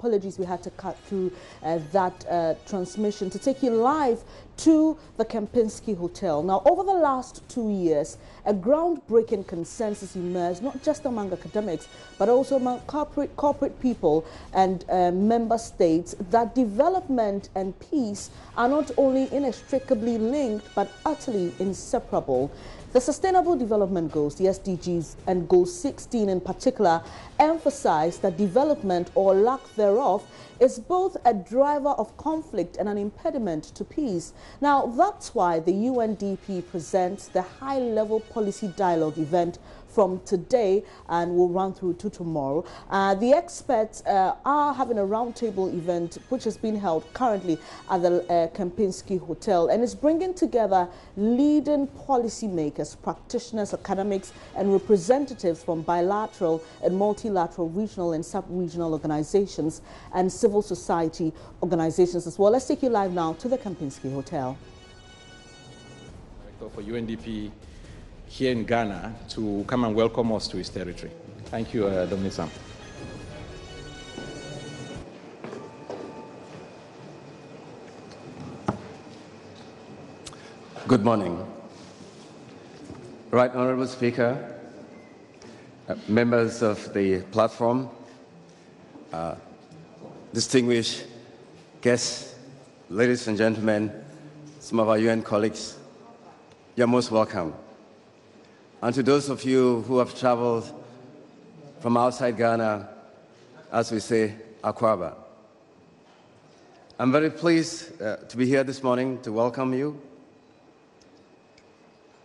Apologies, we had to cut through that transmission to take you live to the Kempinski Hotel. Now, over the last 2 years, a groundbreaking consensus emerged, not just among academics, but also among corporate people and member states, that development and peace are not only inextricably linked, but utterly inseparable. The Sustainable Development Goals, the SDGs, and Goal 16 in particular, emphasize that development or lack thereof is both a driver of conflict and an impediment to peace. Now, that's why the UNDP presents the high-level policy dialogue event from today and will run through to tomorrow. The experts are having a roundtable event which has been held currently at the Kempinski Hotel, and is bringing together leading policymakers, practitioners, academics, and representatives from bilateral and multilateral, regional and sub-regional organizations and civil society organizations as well. Let's take you live now to the Kempinski Hotel. For UNDP here in Ghana to come and welcome us to his territory. Thank you, Dominic Sam. Good morning. Right Honorable Speaker, members of the platform, distinguished guests, ladies and gentlemen, some of our UN colleagues, you're most welcome. And to those of you who have traveled from outside Ghana, as we say, Akwaba. I'm very pleased to be here this morning to welcome you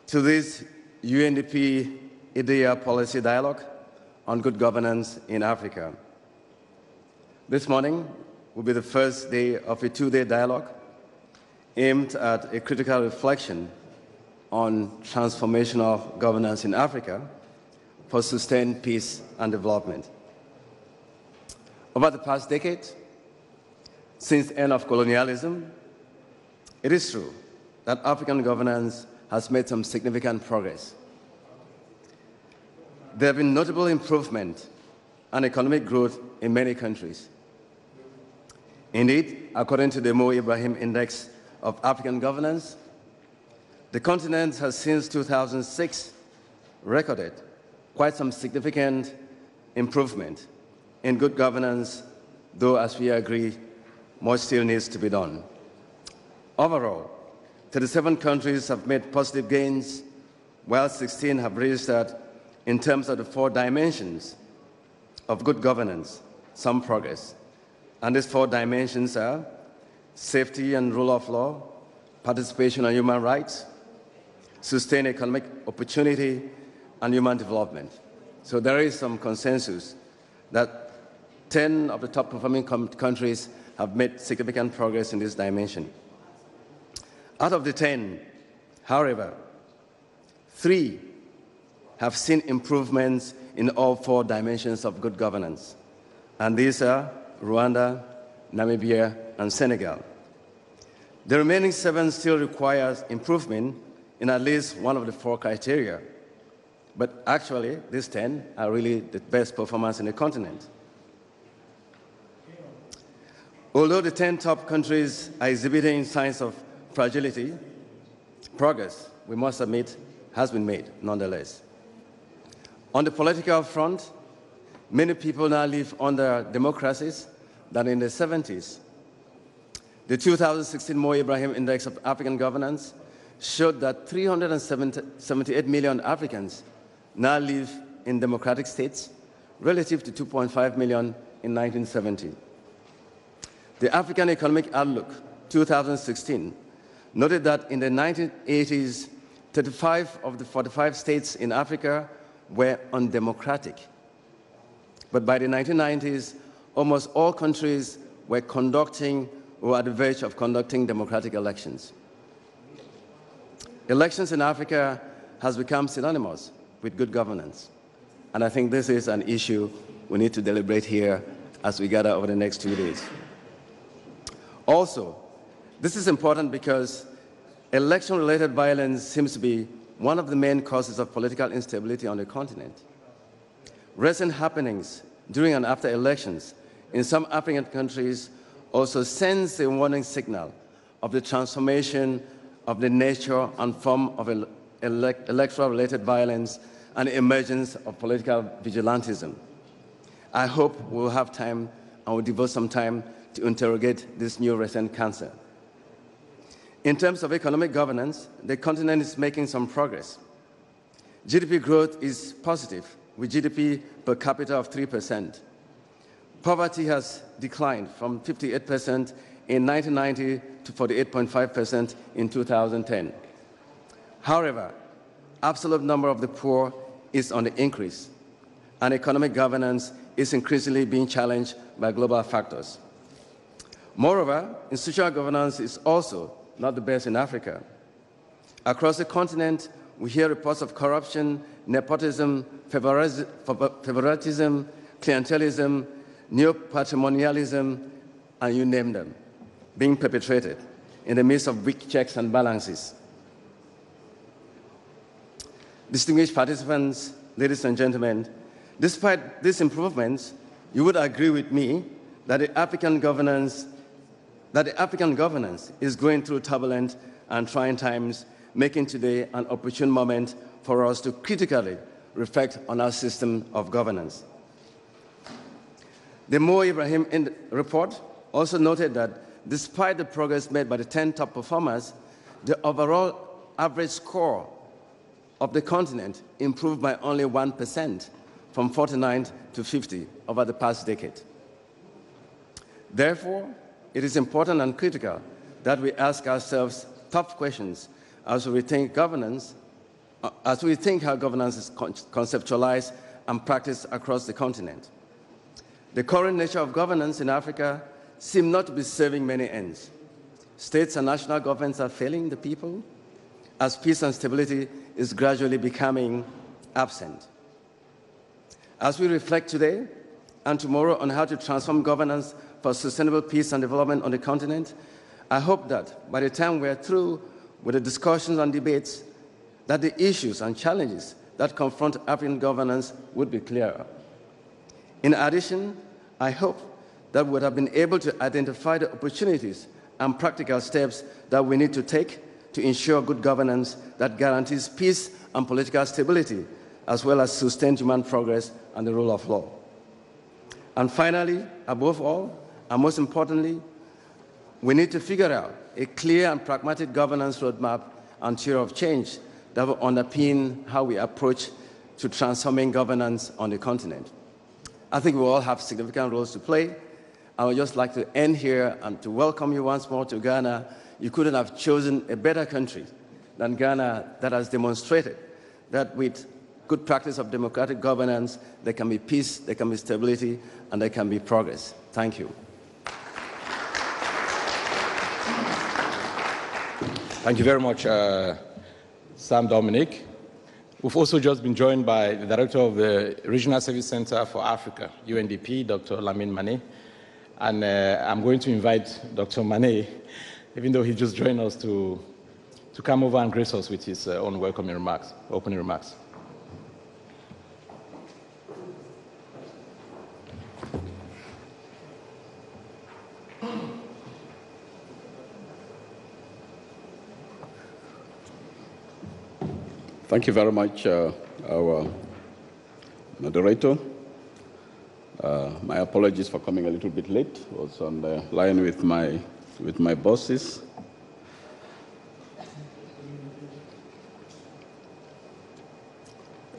to this UNDP IDEA policy dialogue on good governance in Africa. This morning will be the first day of a two-day dialogue aimed at a critical reflection on transformational governance in Africa for sustained peace and development. Over the past decade, since the end of colonialism, it is true that African governance has made some significant progress. There have been notable improvement and economic growth in many countries. Indeed, according to the Mo Ibrahim Index of African Governance, the continent has since 2006 recorded quite some significant improvement in good governance, though, as we agree, much still needs to be done. Overall, 37 countries have made positive gains, while 16 have registered, in terms of the 4 dimensions of good governance, some progress. And these 4 dimensions are safety and rule of law, participation and human rights, sustained economic opportunity, and human development. So there is some consensus that 10 of the top-performing countries have made significant progress in this dimension. Out of the 10, however, 3 have seen improvements in all 4 dimensions of good governance, and these are Rwanda, Namibia, and Senegal. The remaining 7 still require improvement in at least one of the 4 criteria. But actually, these 10 are really the best performance in the continent. Although the 10 top countries are exhibiting signs of fragility, progress, we must admit, has been made nonetheless. On the political front, many people now live under democracies than in the 70s. The 2016 Mo Ibrahim Index of African Governance showed that 378 million Africans now live in democratic states, relative to 2.5 million in 1970. The African Economic Outlook 2016 noted that in the 1980s, 35 of the 45 states in Africa were undemocratic. But by the 1990s, almost all countries were conducting or at the verge of conducting democratic elections. Elections in Africa has become synonymous with good governance. And I think this is an issue we need to deliberate here as we gather over the next 2 days. Also, this is important because election-related violence seems to be one of the main causes of political instability on the continent. Recent happenings during and after elections in some African countries also sends a warning signal of the transformation of the nature and form of electoral-related violence and the emergence of political vigilantism. I hope we'll have time and we'll devote some time to interrogate this new recent cancer. In terms of economic governance, the continent is making some progress. GDP growth is positive, with GDP per capita of 3%. Poverty has declined from 58% in 1990 to 48.5% in 2010. However, absolute number of the poor is on the increase, and economic governance is increasingly being challenged by global factors. Moreover, institutional governance is also not the best in Africa. Across the continent, we hear reports of corruption, nepotism, favoritism, clientelism, neo-patrimonialism, and you name them, being perpetrated in the midst of weak checks and balances. Distinguished participants, ladies and gentlemen, despite these improvements, you would agree with me that the African governance is going through turbulent and trying times, making today an opportune moment for us to critically reflect on our system of governance. The Mo Ibrahim report also noted that despite the progress made by the 10 top performers, the overall average score of the continent improved by only 1%, from 49 to 50 over the past decade. Therefore, it is important and critical that we ask ourselves tough questions as we think how governance is conceptualized and practiced across the continent. The current nature of governance in Africa seems not to be serving many ends. States and national governments are failing the people as peace and stability is gradually becoming absent. As we reflect today and tomorrow on how to transform governance for sustainable peace and development on the continent, I hope that by the time we're through with the discussions and debates, that the issues and challenges that confront African governance would be clearer. In addition, I hope that we would have been able to identify the opportunities and practical steps that we need to take to ensure good governance that guarantees peace and political stability, as well as sustained human progress and the rule of law. And finally, above all, and most importantly, we need to figure out a clear and pragmatic governance roadmap and theory of change that will underpin how we approach to transforming governance on the continent. I think we all have significant roles to play. I would just like to end here and to welcome you once more to Ghana. You couldn't have chosen a better country than Ghana that has demonstrated that with good practice of democratic governance, there can be peace, there can be stability, and there can be progress. Thank you. Thank you very much, Sam Dominic. We've also just been joined by the Director of the Regional Service Center for Africa, UNDP, Dr. Lamine Mane. And I'm going to invite Dr. Mane, even though he just joined us, to come over and grace us with his own welcoming remarks, opening remarks. Thank you very much, our moderator. My apologies for coming a little bit late. I was on the line with my bosses.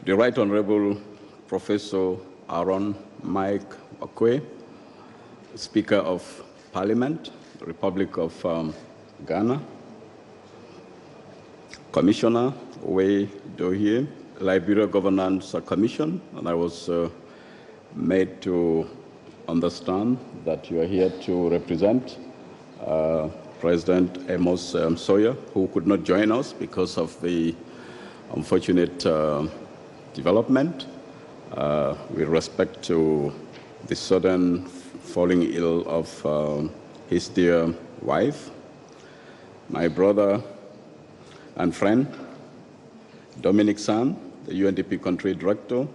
The Right Honorable Professor Aaron Mike Okwe, Speaker of Parliament, Republic of Ghana, Commissioner Wei Dohie, Liberia Governance Commission, and I was made to understand that you are here to represent President Amos Sawyer, who could not join us because of the unfortunate development with respect to the sudden falling ill of his dear wife. My brother and friend, Dominic Sam, the UNDP Country Director,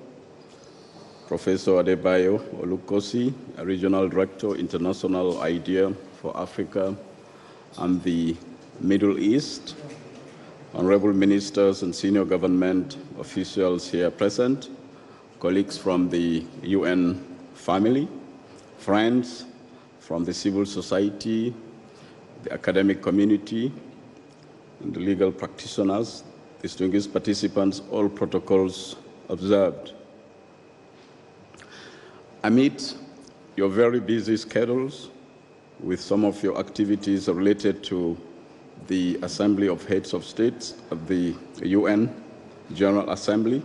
Professor Adebayo Olukosi, Regional Director, International IDEA for Africa and the Middle East, honorable ministers and senior government officials here present, colleagues from the UN family, friends from the civil society, the academic community, and the legal practitioners, distinguished participants, all protocols observed. Amid your very busy schedules, with some of your activities related to the Assembly of Heads of States of the UN General Assembly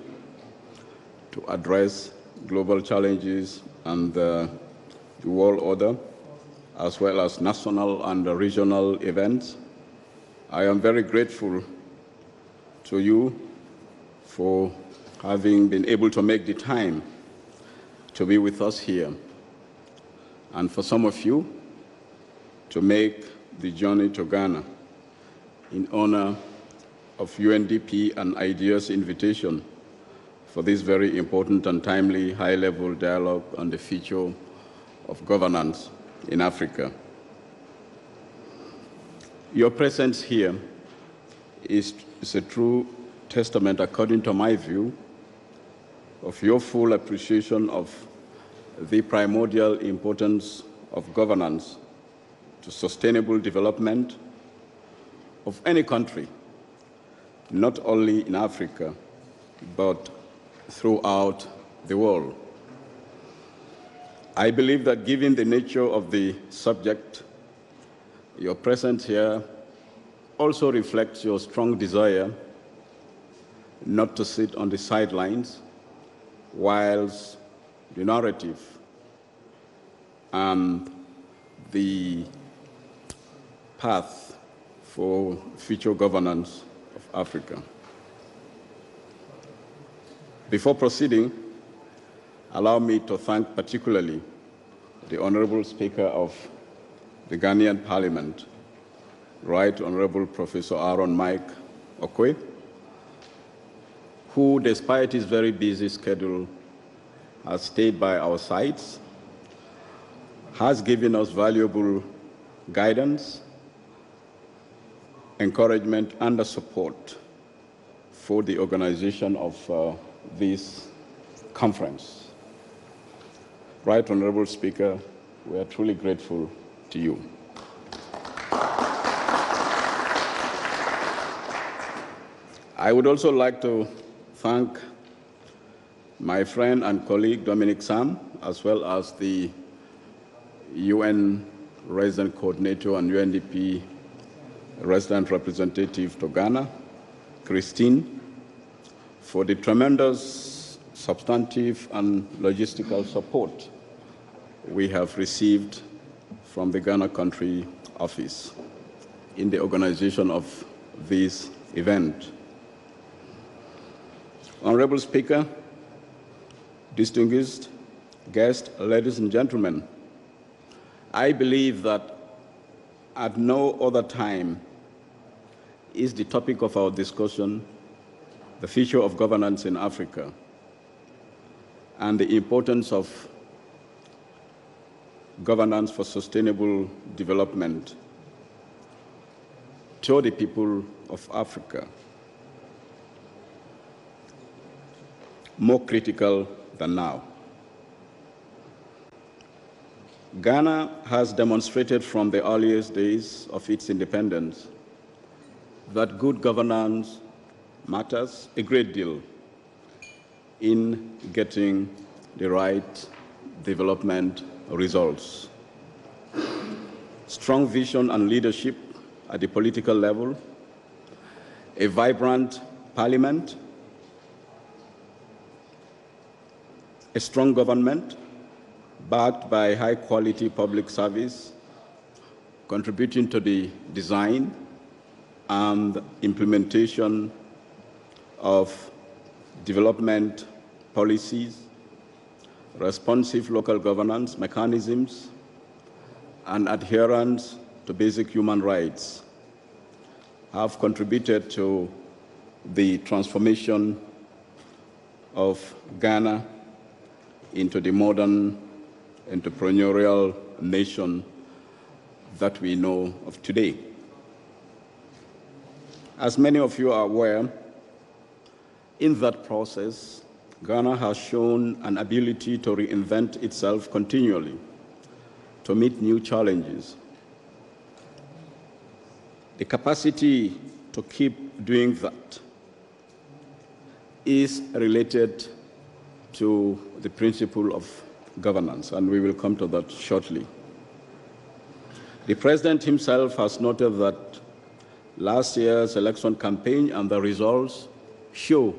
to address global challenges and the world order, as well as national and regional events, I am very grateful to you for having been able to make the time to be with us here, and for some of you to make the journey to Ghana in honor of UNDP and IDEA's invitation for this very important and timely high-level dialogue on the future of governance in Africa. Your presence here is a true testament, according to my view, of your full appreciation of the primordial importance of governance to sustainable development of any country, not only in Africa, but throughout the world. I believe that given the nature of the subject, your presence here also reflects your strong desire not to sit on the sidelines whilst the narrative and the path for future governance of Africa. Before proceeding, allow me to thank particularly the Honorable Speaker of the Ghanaian Parliament, Right Honorable Professor Aaron Mike Okwe, who, despite his very busy schedule, has stayed by our sides, has given us valuable guidance, encouragement, and support for the organization of this conference. Right Honorable Speaker, we are truly grateful to you. I would also like to thank my friend and colleague Dominic Sam, as well as the UN Resident Coordinator and UNDP Resident Representative to Ghana, Christine, for the tremendous substantive and logistical support we have received from the Ghana Country Office in the organization of this event. Honorable Speaker, distinguished guests, ladies and gentlemen, I believe that at no other time is the topic of our discussion the future of governance in Africa and the importance of governance for sustainable development to the people of Africa more critical than now. Ghana has demonstrated from the earliest days of its independence that good governance matters a great deal in getting the right development results. Strong vision and leadership at the political level, a vibrant parliament, a strong government backed by high-quality public service, contributing to the design and implementation of development policies, responsive local governance mechanisms, and adherence to basic human rights have contributed to the transformation of Ghana into the modern entrepreneurial nation that we know of today. As many of you are aware, in that process, Ghana has shown an ability to reinvent itself continually to meet new challenges. The capacity to keep doing that is related to the principle of governance, and we will come to that shortly. The President himself has noted that last year's election campaign and the results show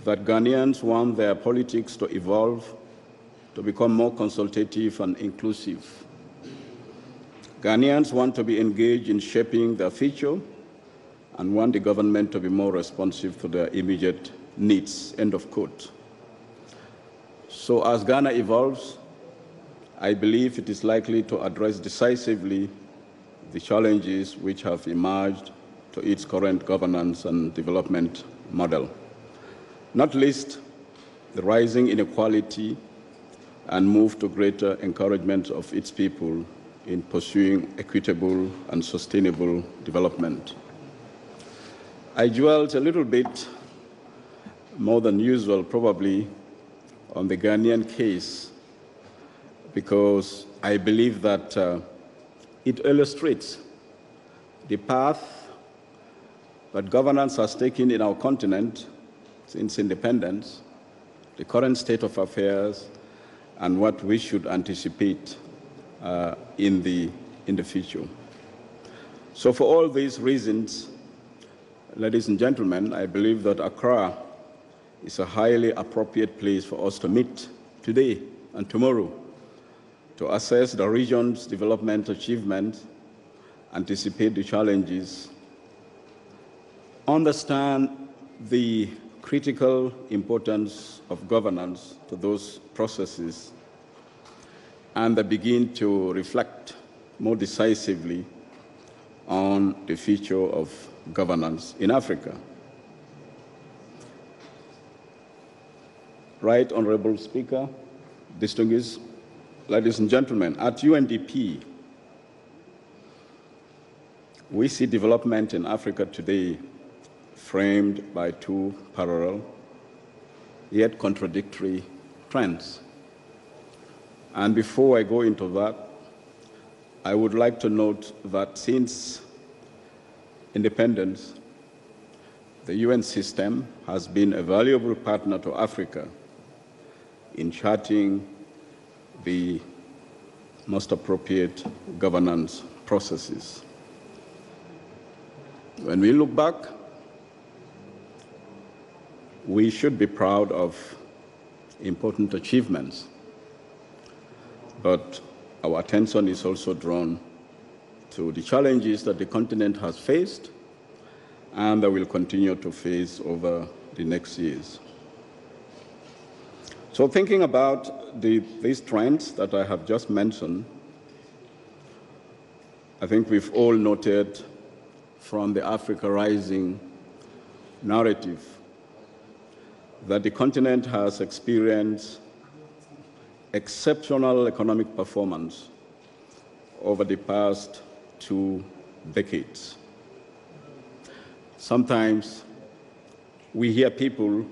that Ghanaians want their politics to evolve, to become more consultative and inclusive. Ghanaians want to be engaged in shaping their future and want the government to be more responsive to their immediate needs, end of quote. So as Ghana evolves, I believe it is likely to address decisively the challenges which have emerged to its current governance and development model, not least the rising inequality and move to greater encouragement of its people in pursuing equitable and sustainable development. I dwelt a little bit more than usual, probably, on the Ghanaian case because I believe that it illustrates the path that governance has taken in our continent since independence, the current state of affairs, and what we should anticipate in the future. So for all these reasons, ladies and gentlemen, I believe that Accra is a highly appropriate place for us to meet today and tomorrow to assess the region's development achievements, anticipate the challenges, understand the critical importance of governance to those processes, and begin to reflect more decisively on the future of governance in Africa. Right Honorable Speaker, distinguished ladies and gentlemen, at UNDP, we see development in Africa today framed by two parallel, yet contradictory trends. And before I go into that, I would like to note that since independence, the UN system has been a valuable partner to Africa in charting the most appropriate governance processes. When we look back, we should be proud of important achievements, but our attention is also drawn to the challenges that the continent has faced and that will continue to face over the next years. So thinking about these trends that I have just mentioned, I think we've all noted from the Africa Rising narrative that the continent has experienced exceptional economic performance over the past 2 decades. Sometimes we hear people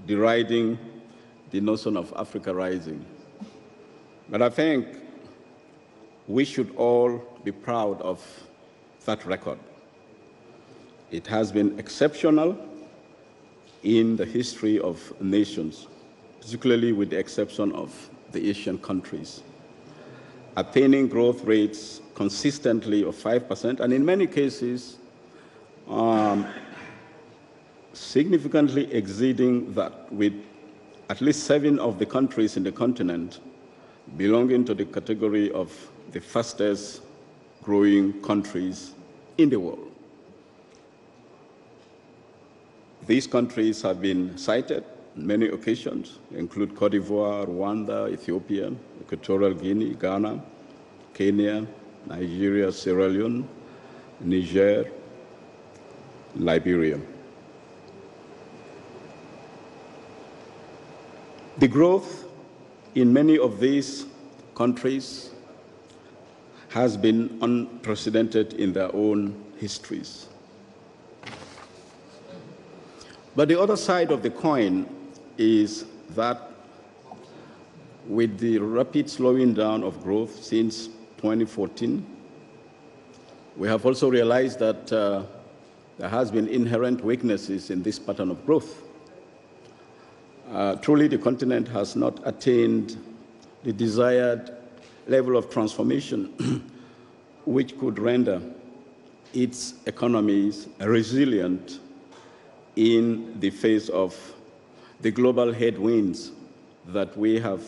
deriding the notion of Africa Rising, but I think we should all be proud of that record. It has been exceptional in the history of nations, particularly with the exception of the Asian countries, attaining growth rates consistently of 5%, and in many cases, significantly exceeding that, with at least 7 of the countries in the continent belonging to the category of the fastest growing countries in the world. These countries have been cited on many occasions, include Cote d'Ivoire, Rwanda, Ethiopia, Equatorial Guinea, Ghana, Kenya, Nigeria, Sierra Leone, Niger, Liberia. The growth in many of these countries has been unprecedented in their own histories. But the other side of the coin is that with the rapid slowing down of growth since 2014, we have also realized that there has been inherent weaknesses in this pattern of growth. Truly, the continent has not attained the desired level of transformation which could render its economies resilient in the face of the global headwinds that we have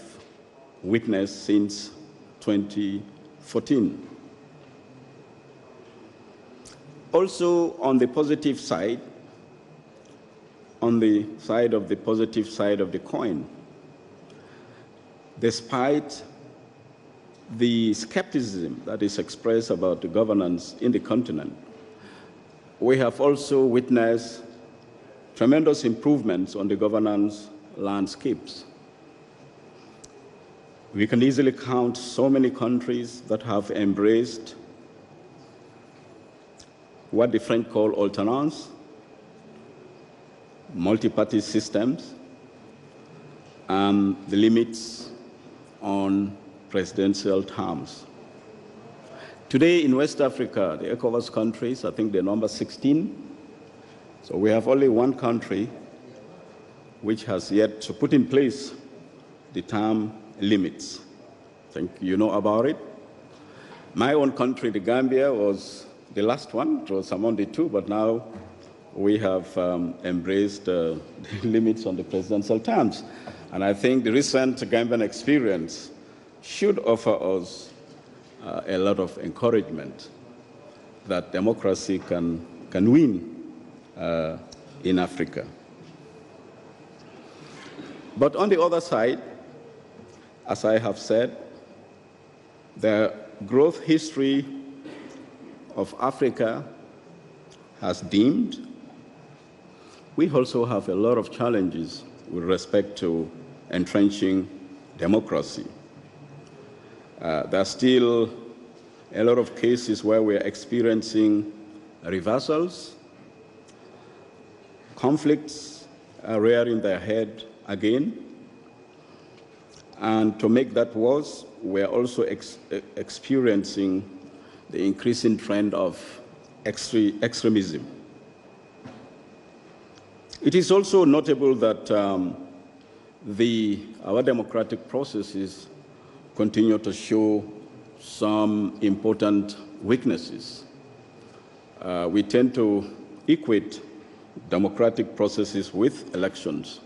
witnessed since 2014. Also, on the positive side, on the side of the positive side of the coin, despite the skepticism that is expressed about the governance in the continent, we have also witnessed tremendous improvements on the governance landscapes. We can easily count so many countries that have embraced what the French call alternance, multi-party systems, and the limits on presidential terms. Today in West Africa, the ECOWAS countries, I think they're number 16. So we have only one country which has yet to put in place the term limits. I think you know about it. My own country, the Gambia, was the last one. It was among the two, but now we have embraced the limits on the presidential terms. And I think the recent Gambian experience should offer us a lot of encouragement that democracy can win in Africa. But on the other side, as I have said, the growth history of Africa has dimmed. We also have a lot of challenges with respect to entrenching democracy. There are still a lot of cases where we're experiencing reversals. Conflicts are rearing their head again. And to make that worse, we're also experiencing the increasing trend of extremism. It is also notable that our democratic processes continue to show some important weaknesses. We tend to equate democratic processes with elections.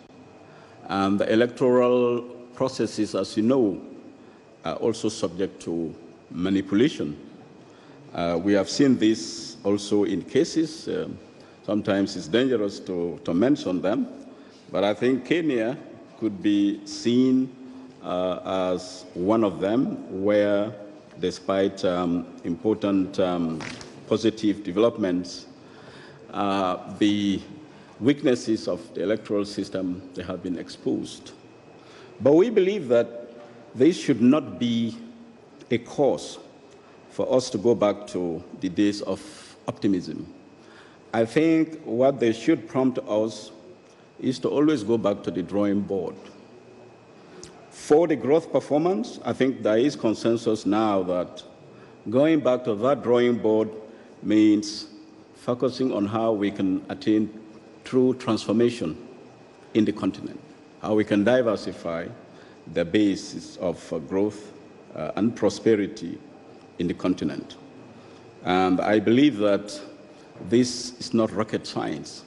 And the electoral processes, as you know, are also subject to manipulation. We have seen this also in cases. Sometimes it's dangerous to mention them, but I think Kenya could be seen as one of them, where despite important positive developments, the weaknesses of the electoral system, they have been exposed. But we believe that this should not be a cause for us to go back to the days of optimism. I think what they should prompt us is to always go back to the drawing board. For the growth performance, I think there is consensus now that going back to that drawing board means focusing on how we can attain true transformation in the continent, how we can diversify the basis of growth and prosperity in the continent. And I believe that this is not rocket science.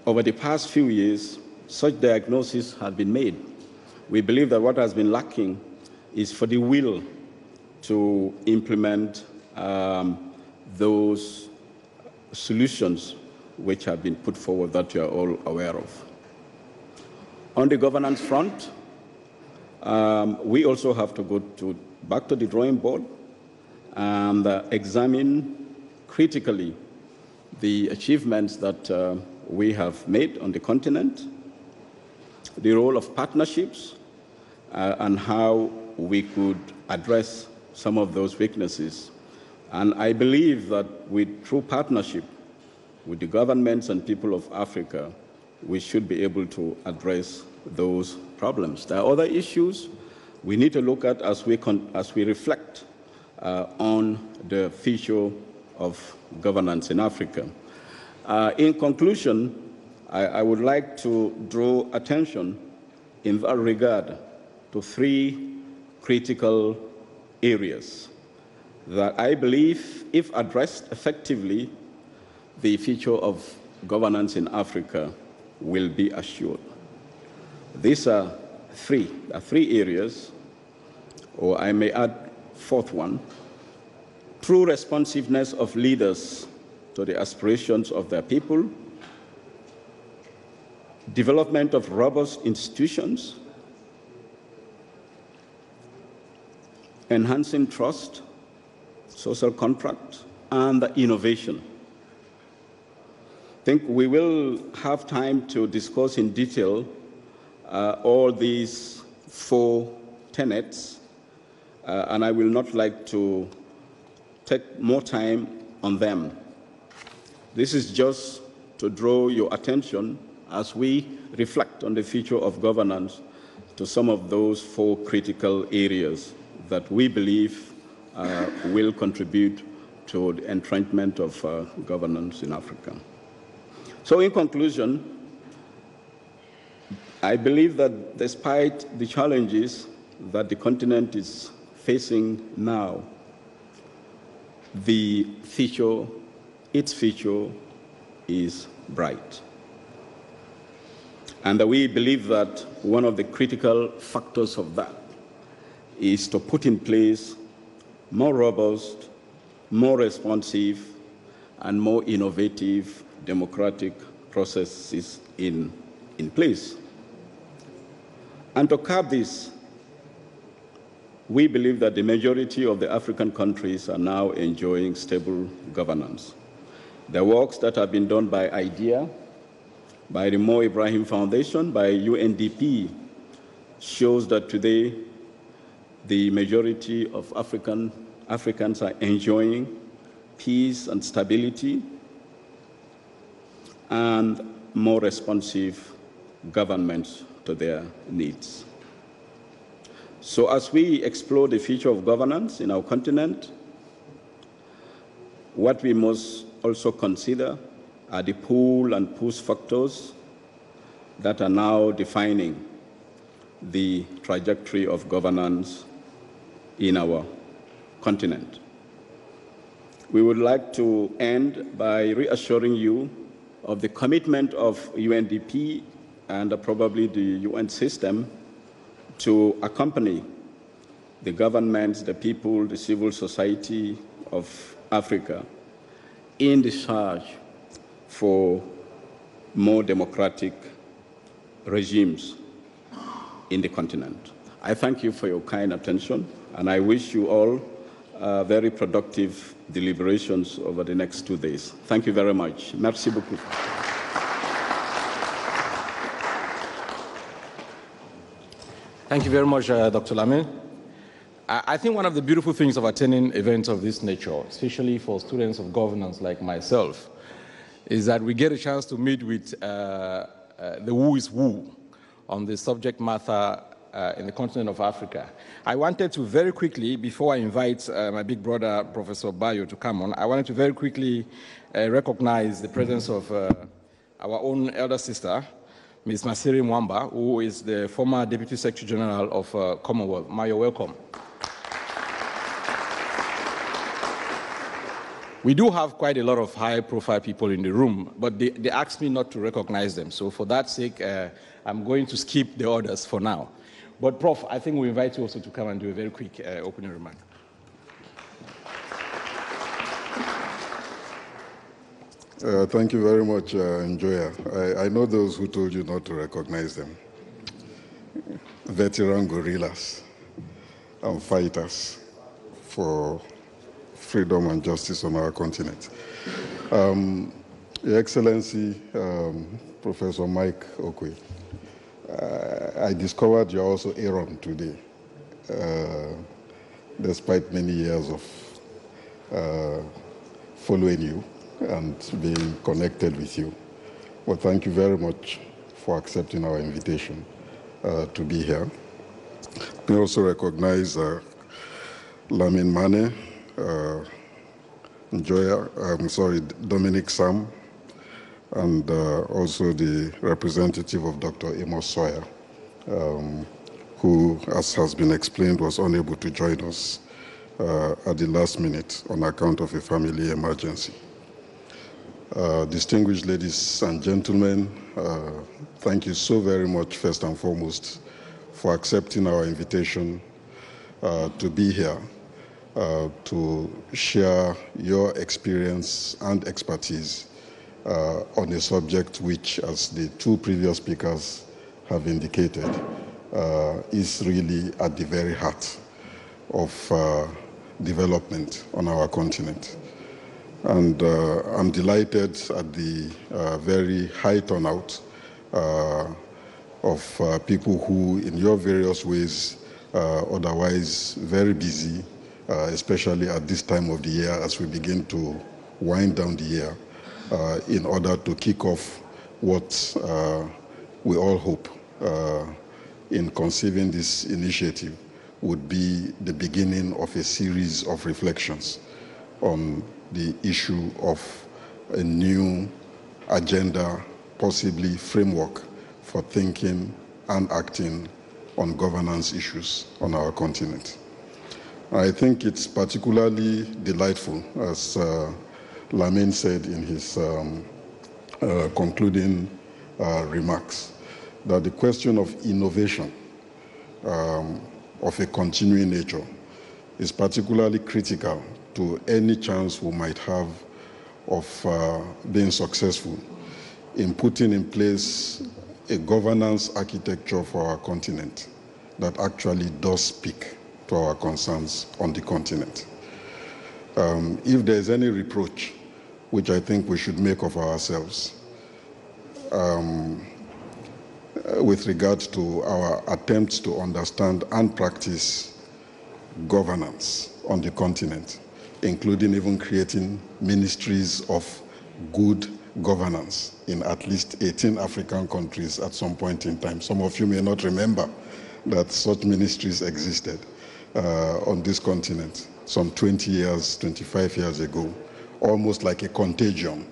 Over the past few years, such diagnoses have been made. We believe that what has been lacking is for the will to implement those solutions which have been put forward that you are all aware of. On the governance front, we also have to go back to the drawing board and examine critically the achievements that we have made on the continent, the role of partnerships, and how we could address some of those weaknesses. And I believe that with true partnership with the governments and people of Africa, we should be able to address those problems. There are other issues we need to look at as we reflect on the future of governance in Africa. In conclusion, I would like to draw attention in that regard to three critical areas that I believe, if addressed effectively, the future of governance in Africa will be assured. These are three areas, or I may add fourth one: true responsiveness of leaders to the aspirations of their people, development of robust institutions, enhancing trust, social contract, and innovation. I think we will have time to discuss in detail all these four tenets, and I will not like to take more time on them. This is just to draw your attention as we reflect on the future of governance to some of those four critical areas that we believe will contribute to the entrenchment of governance in Africa. So in conclusion, I believe that despite the challenges that the continent is facing now, its future is bright. And we believe that one of the critical factors of that is to put in place more robust, more responsive, and more innovative democratic processes in place. And to curb this, we believe that the majority of the African countries are now enjoying stable governance. The works that have been done by IDEA, by the Mo Ibrahim Foundation, by UNDP, shows that today the majority of Africans are enjoying peace and stability and more responsive governments to their needs. So as we explore the future of governance in our continent, what we must also consider are the pull and push factors that are now defining the trajectory of governance in our continent. We would like to end by reassuring you of the commitment of UNDP and probably the UN system to accompany the governments, the people, the civil society of Africa in the search for more democratic regimes in the continent. I thank you for your kind attention, and I wish you all very productive deliberations over the next 2 days. Thank you very much. Merci beaucoup. Thank you very much, Dr. Lamin. I think one of the beautiful things of attending events of this nature, especially for students of governance like myself, is that we get a chance to meet with the who is who on the subject matter in the continent of Africa. I wanted to very quickly, before I invite my big brother, Professor Bayo, to come on, I wanted to very quickly recognize the presence of our own elder sister, Ms. Masiri Mwamba, who is the former Deputy Secretary General of Commonwealth. Ma, you're welcome. We do have quite a lot of high-profile people in the room, but they asked me not to recognize them. So for that sake, I'm going to skip the others for now. But Prof, I think we invite you also to come and do a very quick opening remark. Thank you very much, Njoya. I know those who told you not to recognize them. Veteran guerrillas and fighters for freedom and justice on our continent. Your Excellency, Professor Mike Okoye, I discovered you're also Aaron today, despite many years of following you and being connected with you. Well, thank you very much for accepting our invitation to be here. We also recognize Lamin Mane, Dominic Sam, and also the representative of Dr. Amos Sawyer, who, as has been explained, was unable to join us at the last minute on account of a family emergency. Distinguished ladies and gentlemen, thank you so very much, first and foremost, for accepting our invitation to be here to share your experience and expertise on a subject which, as the two previous speakers have indicated, is really at the very heart of development on our continent. And I'm delighted at the very high turnout of people who, in your various ways, otherwise very busy, especially at this time of the year as we begin to wind down the year, in order to kick off what we all hope in conceiving this initiative would be the beginning of a series of reflections on the issue of a new agenda, possibly framework for thinking and acting on governance issues on our continent. I think it's particularly delightful, as Lamin said in his concluding remarks, that the question of innovation of a continuing nature is particularly critical to any chance we might have of being successful in putting in place a governance architecture for our continent that actually does speak to our concerns on the continent. If there's any reproach, which I think we should make of ourselves, with regard to our attempts to understand and practice governance on the continent, including even creating ministries of good governance in at least 18 African countries at some point in time. Some of you may not remember that such ministries existed on this continent some 20 years, 25 years ago, almost like a contagion.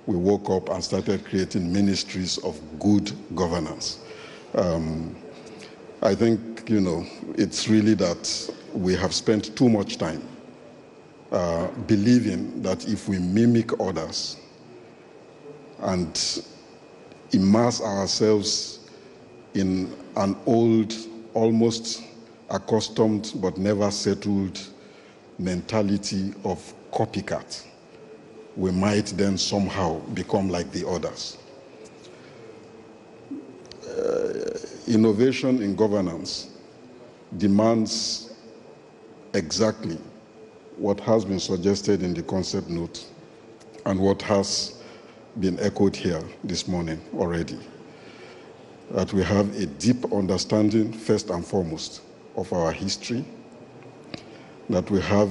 We woke up and started creating ministries of good governance. I think, it's really that we have spent too much time believing that if we mimic others and immerse ourselves in an old, almost accustomed but never settled mentality of copycat, we might then somehow become like the others. Innovation in governance demands exactly what has been suggested in the concept note and what has been echoed here this morning already. That we have a deep understanding, first and foremost, of our history, that we have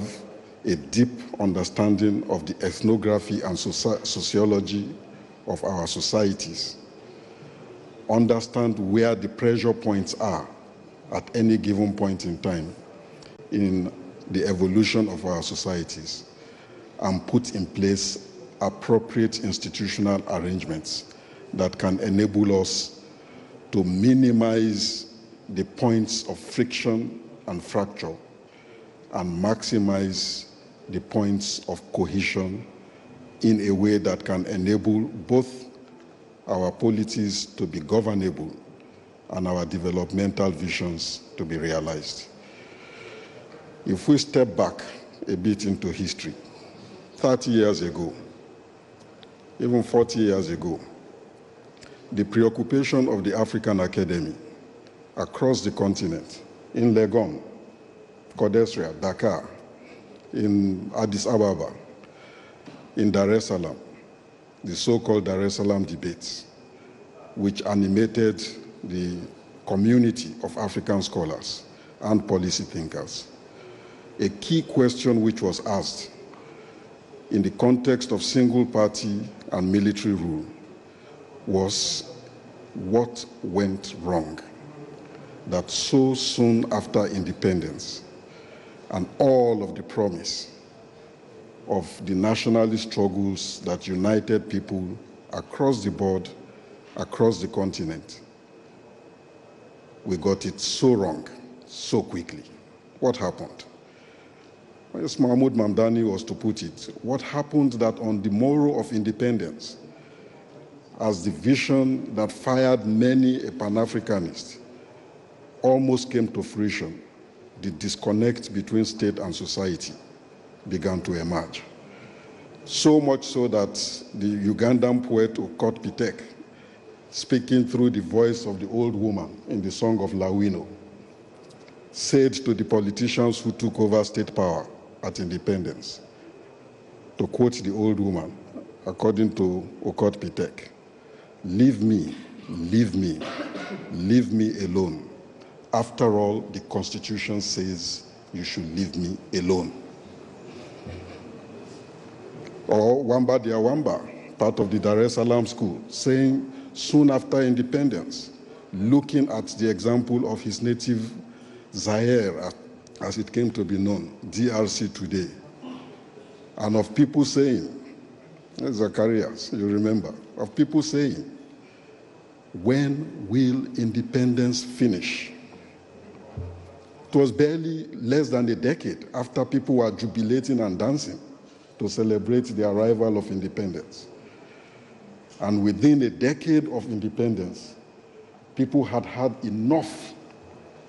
a deep understanding of the ethnography and sociology of our societies, understand where the pressure points are at any given point in time in the evolution of our societies, and put in place appropriate institutional arrangements that can enable us to minimize the points of friction and fracture and maximize the points of cohesion in a way that can enable both our polities to be governable and our developmental visions to be realized. If we step back a bit into history, 30 years ago, even 40 years ago, the preoccupation of the African Academy across the continent, in Legon, Kodesria, Dakar, in Addis Ababa, in Dar es Salaam, the so-called Dar es Salaam debates, which animated the community of African scholars and policy thinkers, a key question which was asked in the context of single party and military rule was what went wrong that so soon after independence and all of the promise of the nationalist struggles that united people across the board, across the continent, we got it so wrong so quickly. What happened? As Mahmoud Mamdani was to put it, what happened that on the morrow of independence, as the vision that fired many a Pan-Africanist almost came to fruition, the disconnect between state and society began to emerge. So much so that the Ugandan poet Okot Pitek, speaking through the voice of the old woman in the song of Lawino, said to the politicians who took over state power at independence, to quote the old woman, according to Okot Pitek, leave me, leave me, leave me alone. After all, the Constitution says you should leave me alone. Or Wamba Diawamba, part of the Dar es Salaam school, saying soon after independence, looking at the example of his native Zaire, as it came to be known, DRC today, and of people saying, Zacharias, you remember, of people saying, when will independence finish? It was barely less than a decade after people were jubilating and dancing to celebrate the arrival of independence. And within a decade of independence, people had had enough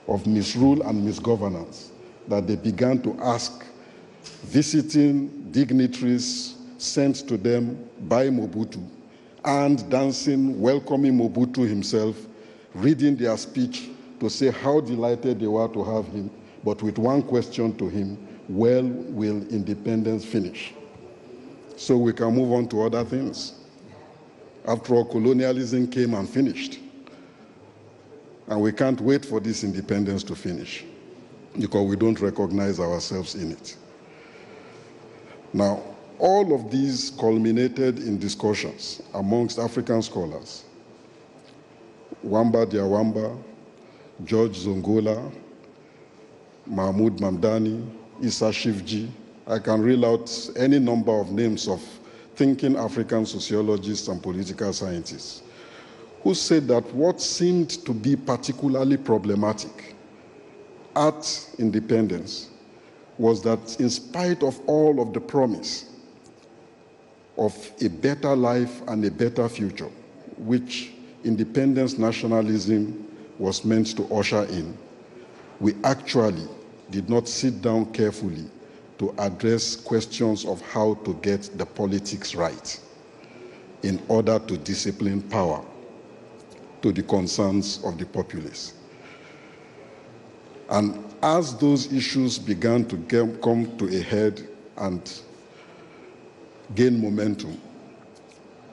of misrule and misgovernance that they began to ask visiting dignitaries sent to them by Mobutu and dancing, welcoming Mobutu himself, reading their speech to say how delighted they were to have him, but with one question to him: when will independence finish? So we can move on to other things. After all, colonialism came and finished. And we can't wait for this independence to finish because we don't recognize ourselves in it. Now, all of these culminated in discussions amongst African scholars. Wamba Diawamba, George Zongola, Mahmoud Mamdani, Issa Shivji. I can reel out any number of names of thinking African sociologists and political scientists who said that what seemed to be particularly problematic at independence was that in spite of all of the promise of a better life and a better future, which independence nationalism was meant to usher in, we actually did not sit down carefully to address questions of how to get the politics right in order to discipline power to the concerns of the populace. And as those issues began to come to a head and gain momentum,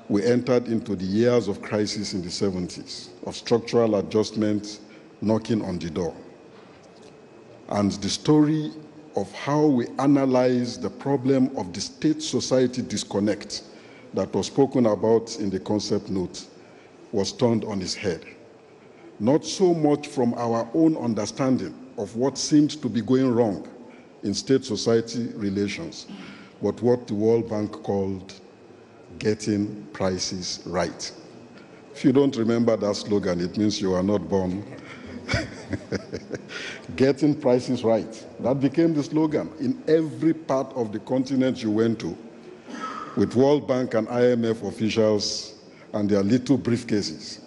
we entered into the years of crisis in the 70s, of structural adjustment knocking on the door. And the story of how we analyze the problem of the state-society disconnect that was spoken about in the concept note was turned on its head. Not so much from our own understanding of what seemed to be going wrong in state-society relations, but what the World Bank called getting prices right. If you don't remember that slogan, it means you are not born. Getting prices right. That became the slogan in every part of the continent you went to, with World Bank and IMF officials and their little briefcases,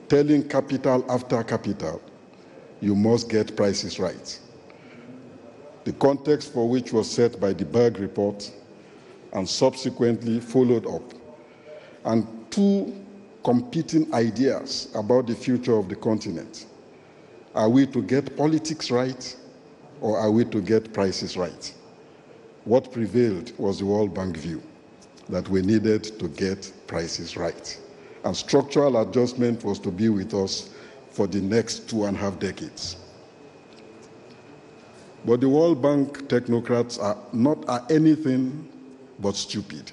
telling capital after capital, you must get prices right. The context for which was set by the Berg report and subsequently followed up, and two competing ideas about the future of the continent. Are we to get politics right, or are we to get prices right? What prevailed was the World Bank view, that we needed to get prices right. and structural adjustment was to be with us for the next 2.5 decades. But the World Bank technocrats are anything but stupid.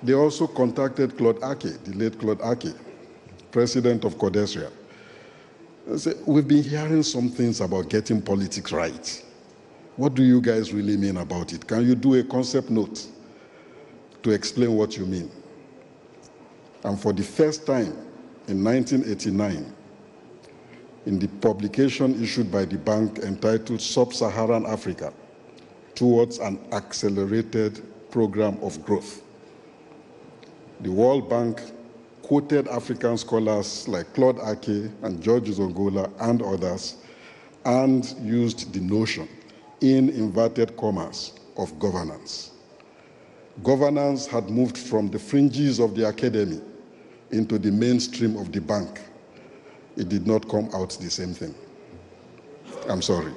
They also contacted Claude Ake, the late Claude Ake, president of CODESRIA. They said, we've been hearing some things about getting politics right. What do you guys really mean about it? Can you do a concept note to explain what you mean? And for the first time in 1989, in the publication issued by the bank entitled Sub-Saharan Africa, Towards an Accelerated Program of Growth, the World Bank quoted African scholars like Claude Ake and George Zongola and others, and used the notion, in inverted commas, of governance. Governance had moved from the fringes of the academy into the mainstream of the bank. It did not come out the same thing. I'm sorry.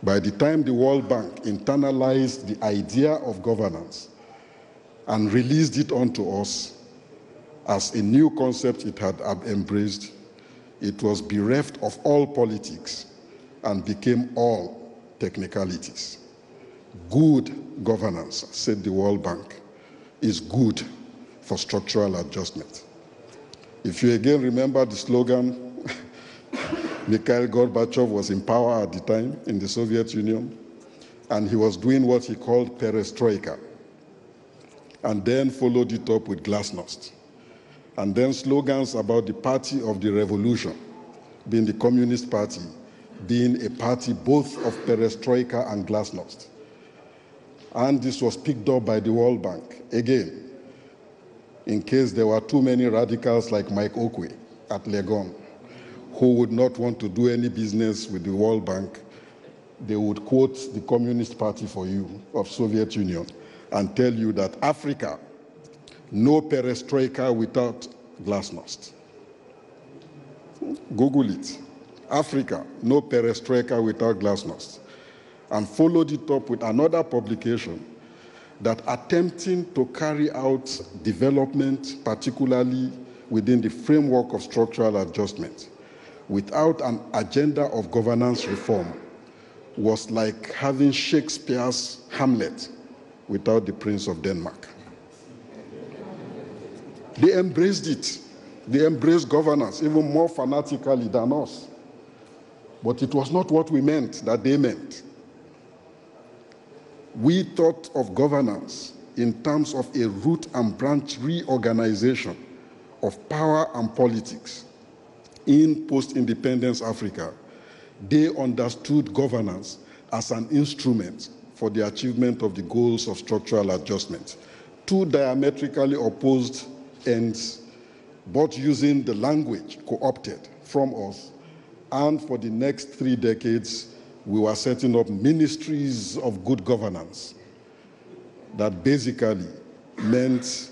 By the time the World Bank internalized the idea of governance and released it onto us as a new concept it had embraced, it was bereft of all politics and became all technicalities. Good governance, said the World Bank, is good for structural adjustment. If you again remember the slogan, Mikhail Gorbachev was in power at the time in the Soviet Union, and he was doing what he called perestroika, and then followed it up with glasnost, and then slogans about the party of the revolution, being the Communist Party, being a party both of perestroika and glasnost. And this was picked up by the World Bank, again, in case there were too many radicals like Mike Okwe at Legon, who would not want to do any business with the World Bank. They would quote the Communist Party for you of Soviet Union and tell you that Africa, no perestroika without glasnost. Google it. Africa, no perestroika without glasnost. And followed it up with another publication that attempting to carry out development, particularly within the framework of structural adjustment, without an agenda of governance reform, was like having Shakespeare's Hamlet without the Prince of Denmark. They embraced it. They embraced governance even more fanatically than us. But it was not what we meant that they meant. We thought of governance in terms of a root and branch reorganization of power and politics in post-independence Africa. They understood governance as an instrument for the achievement of the goals of structural adjustment. Two diametrically opposed ends, but using the language co-opted from us. And for the next 3 decades, we were setting up ministries of good governance that basically meant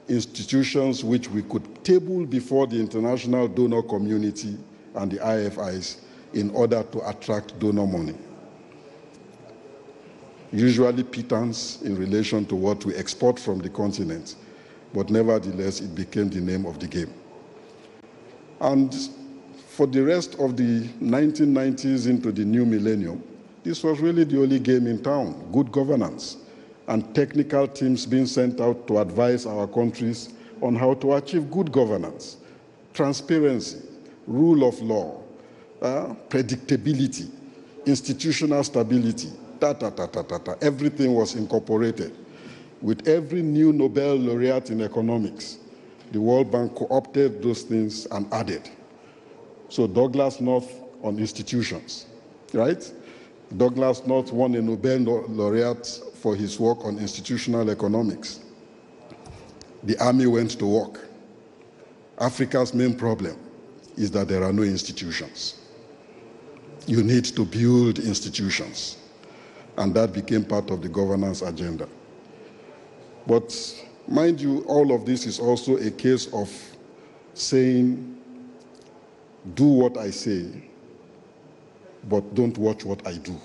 institutions which we could table before the international donor community and the IFIs in order to attract donor money. Usually pittance in relation to what we export from the continent, but nevertheless it became the name of the game. And for the rest of the 1990s into the new millennium, this was really the only game in town, good governance, and technical teams being sent out to advise our countries on how to achieve good governance, transparency, rule of law, predictability, institutional stability, everything was incorporated. With every new Nobel laureate in economics, the World Bank co-opted those things and added. So Douglas North on institutions, right? Douglas North won a Nobel laureate for his work on institutional economics. The army went to work. Africa's main problem is that there are no institutions. You need to build institutions. And that became part of the governance agenda. But mind you, all of this is also a case of saying, do what I say, but don't watch what I do.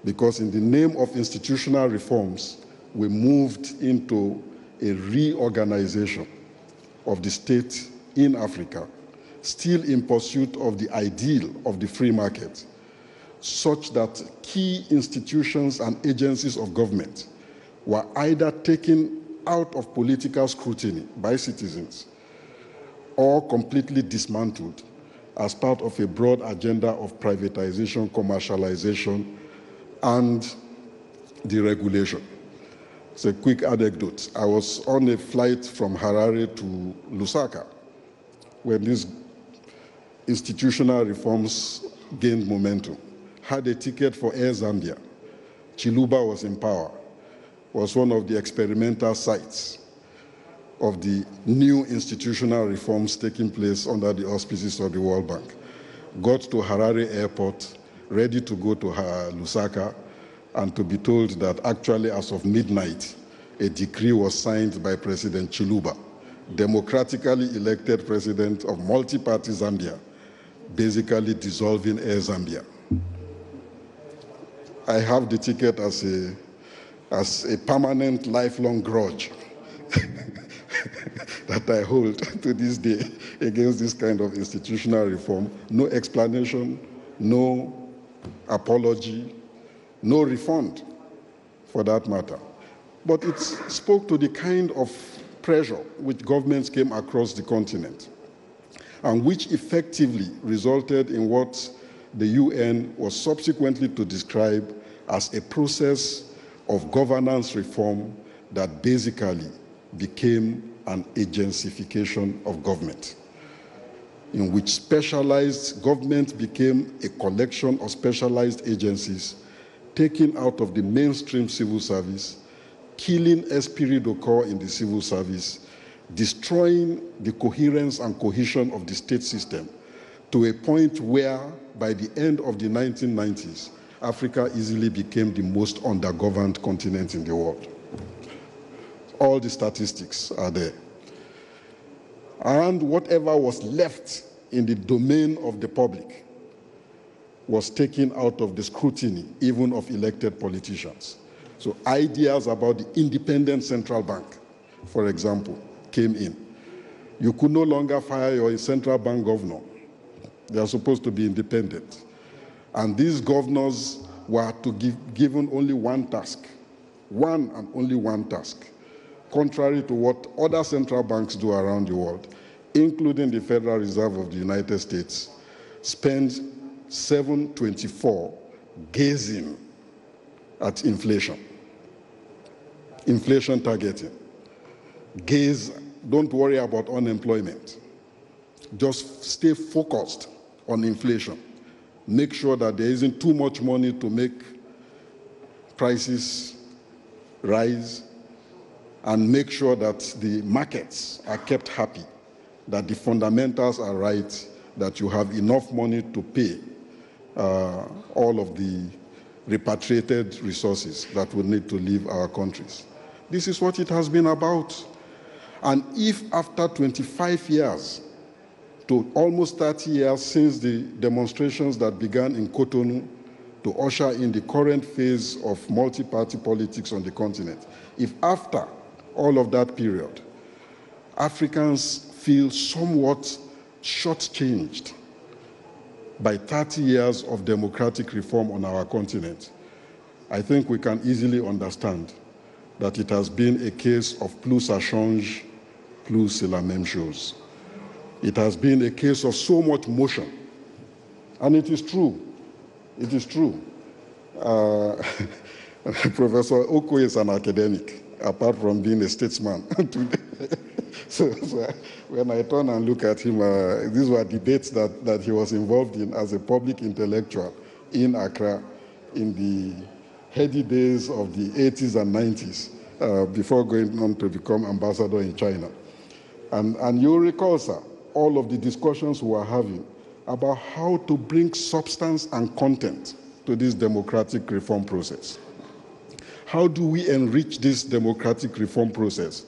Because in the name of institutional reforms, we moved into a reorganization of the state in Africa, still in pursuit of the ideal of the free market, such that key institutions and agencies of government were either taken out of political scrutiny by citizens or completely dismantled as part of a broad agenda of privatization, commercialization, and deregulation. It's a quick anecdote. I was on a flight from Harare to Lusaka when these institutional reforms gained momentum. Had a ticket for Air Zambia. Chiluba was in power, was one of the experimental sites of the new institutional reforms taking place under the auspices of the World Bank. Got to Harare Airport, ready to go to Lusaka, and to be told that actually as of midnight, a decree was signed by President Chiluba, democratically elected president of multi-party Zambia, basically dissolving Air Zambia. I have the ticket as a permanent, lifelong grudge that I hold to this day against this kind of institutional reform. No explanation, no apology, no refund for that matter. But it spoke to the kind of pressure which governments came across the continent and which effectively resulted in what the UN was subsequently to describe as a process of governance reform that basically became an agencyfication of government, in which specialized government became a collection of specialized agencies taken out of the mainstream civil service, killing esprit de corps in the civil service, destroying the coherence and cohesion of the state system to a point where, by the end of the 1990s, Africa easily became the most undergoverned continent in the world. All the statistics are there. And whatever was left in the domain of the public was taken out of the scrutiny, even of elected politicians. So ideas about the independent central bank, for example, came in. You could no longer fire your central bank governor. They are supposed to be independent. And these governors were to be given only one task, one and only one task, contrary to what other central banks do around the world, including the Federal Reserve of the United States, spend 7/24 gazing at inflation targeting. Gaze, don't worry about unemployment. Just stay focused on inflation. Make sure that there isn't too much money to make prices rise, and make sure that the markets are kept happy, that the fundamentals are right, that you have enough money to pay all of the repatriated resources that will need to leave our countries. This is what it has been about. And if after 25 years to almost 30 years since the demonstrations that began in Cotonou to usher in the current phase of multi-party politics on the continent, if after all of that period, Africans feel somewhat shortchanged by 30 years of democratic reform on our continent, I think we can easily understand that it has been a case of plus ça change, plus c'est la même chose. It has been a case of so much motion. And it is true. It is true. Professor Oko is an academic, apart from being a statesman today. So when I turn and look at him, these were debates that he was involved in as a public intellectual in Accra in the heady days of the 80s and 90s, before going on to become ambassador in China. And you'll recall, sir, all of the discussions we were having about how to bring substance and content to this democratic reform process. How do we enrich this democratic reform process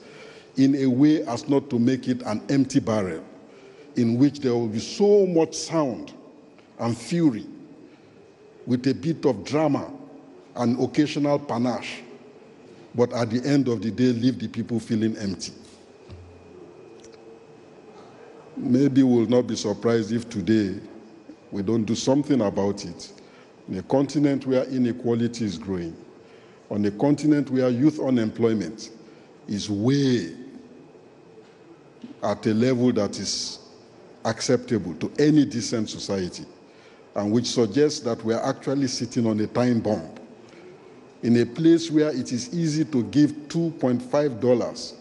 in a way as not to make it an empty barrel in which there will be so much sound and fury with a bit of drama and occasional panache, but at the end of the day, leave the people feeling empty. Maybe we'll not be surprised if today we don't do something about it. In a continent where inequality is growing, on a continent where youth unemployment is way at a level that is acceptable to any decent society, and which suggests that we are actually sitting on a time bomb in a place where it is easy to give $2.5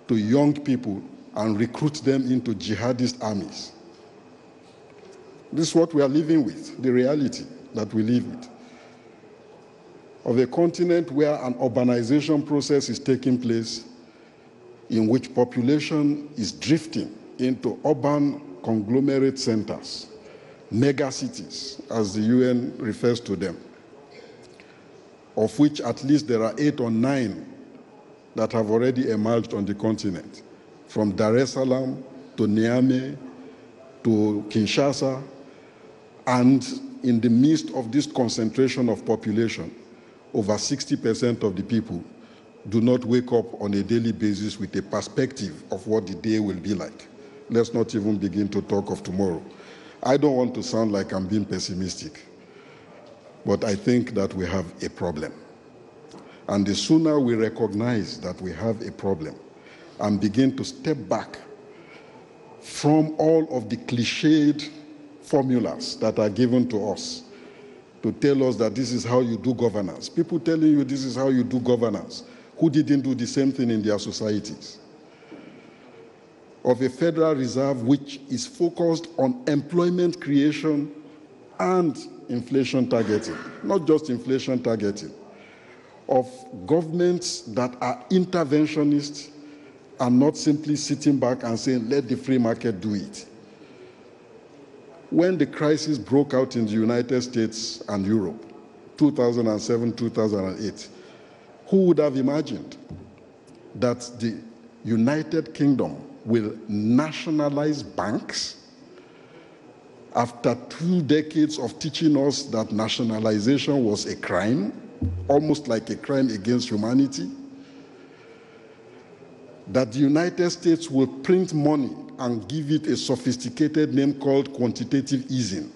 to young people and recruit them into jihadist armies. This is what we are living with, the reality that we live with. Of a continent where an urbanization process is taking place in which population is drifting into urban conglomerate centers, megacities, as the UN refers to them, of which at least there are 8 or 9 that have already emerged on the continent, from Dar es Salaam to Niamey to Kinshasa, and in the midst of this concentration of population, over 60% of the people do not wake up on a daily basis with a perspective of what the day will be like. Let's not even begin to talk of tomorrow. I don't want to sound like I'm being pessimistic, but I think that we have a problem. And the sooner we recognize that we have a problem and begin to step back from all of the cliched formulas that are given to us to tell us that this is how you do governance. People telling you this is how you do governance, who didn't do the same thing in their societies. Of a Federal Reserve which is focused on employment creation and inflation targeting, not just inflation targeting. Of governments that are interventionist and not simply sitting back and saying, let the free market do it. When the crisis broke out in the United States and Europe, 2007, 2008, who would have imagined that the United Kingdom will nationalize banks after 2 decades of teaching us that nationalization was a crime, almost like a crime against humanity? That the United States will print money and give it a sophisticated name called quantitative easing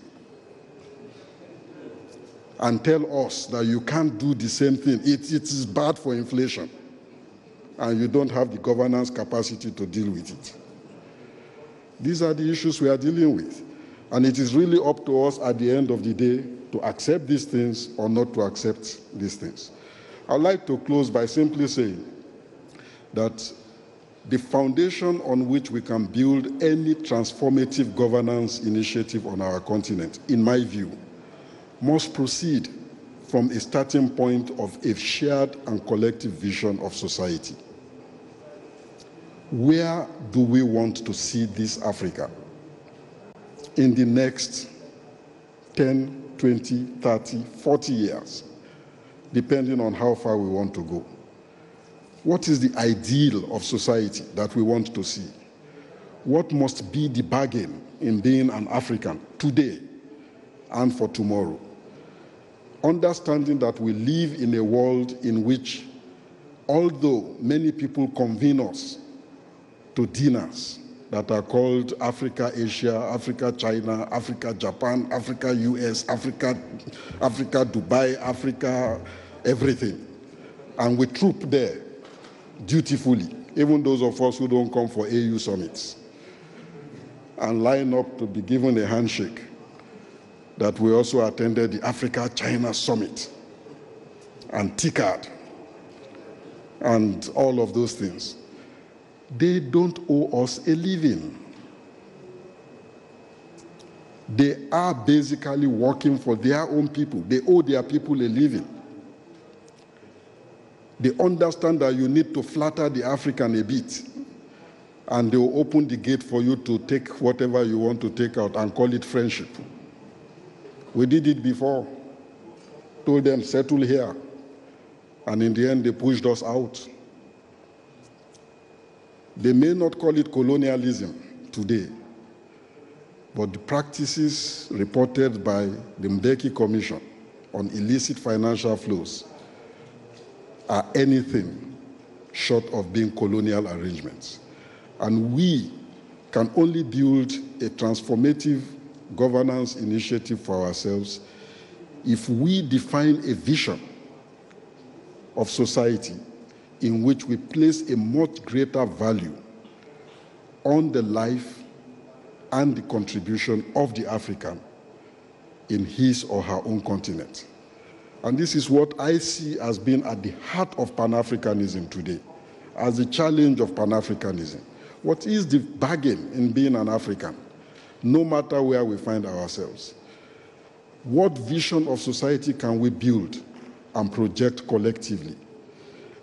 and tell us that you can't do the same thing. It is bad for inflation and you don't have the governance capacity to deal with it. These are the issues we are dealing with. And it is really up to us at the end of the day to accept these things or not to accept these things. I'd like to close by simply saying that the foundation on which we can build any transformative governance initiative on our continent, in my view, must proceed from a starting point of a shared and collective vision of society. Where do we want to see this Africa in the next 10, 20, 30, 40 years, depending on how far we want to go? What is the ideal of society that we want to see? What must be the bargain in being an African today and for tomorrow? Understanding that we live in a world in which, although many people convene us to dinners that are called Africa, Asia, Africa, China, Africa, Japan, Africa, US, Africa, Dubai, Africa, everything, and we troop there dutifully, even those of us who don't come for AU summits, and line up to be given a handshake, that we also attended the Africa-China summit and TICAD and all of those things. They don't owe us a living. They are basically working for their own people. They owe their people a living. They understand that you need to flatter the African a bit, and they will open the gate for you to take whatever you want to take out and call it friendship. We did it before, told them settle here, and in the end they pushed us out. They may not call it colonialism today, but the practices reported by the Mbeki Commission on illicit financial flows are anything short of being colonial arrangements. And we can only build a transformative governance initiative for ourselves if we define a vision of society in which we place a much greater value on the life and the contribution of the African in his or her own continent. And this is what I see as being at the heart of Pan-Africanism today, as the challenge of Pan-Africanism. What is the bargain in being an African, no matter where we find ourselves? What vision of society can we build and project collectively?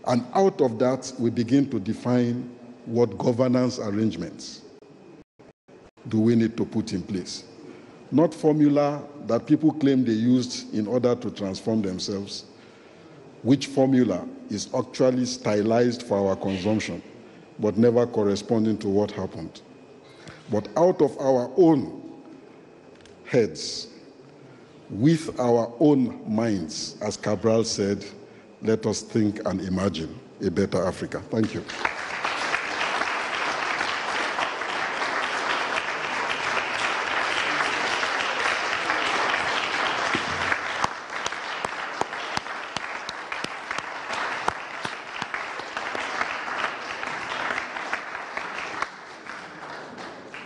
And out of that, we begin to define what governance arrangements do we need to put in place. Not formula that people claim they used in order to transform themselves, which formula is actually stylized for our consumption, but never corresponding to what happened. But out of our own heads, with our own minds, as Cabral said, let us think and imagine a better Africa. Thank you.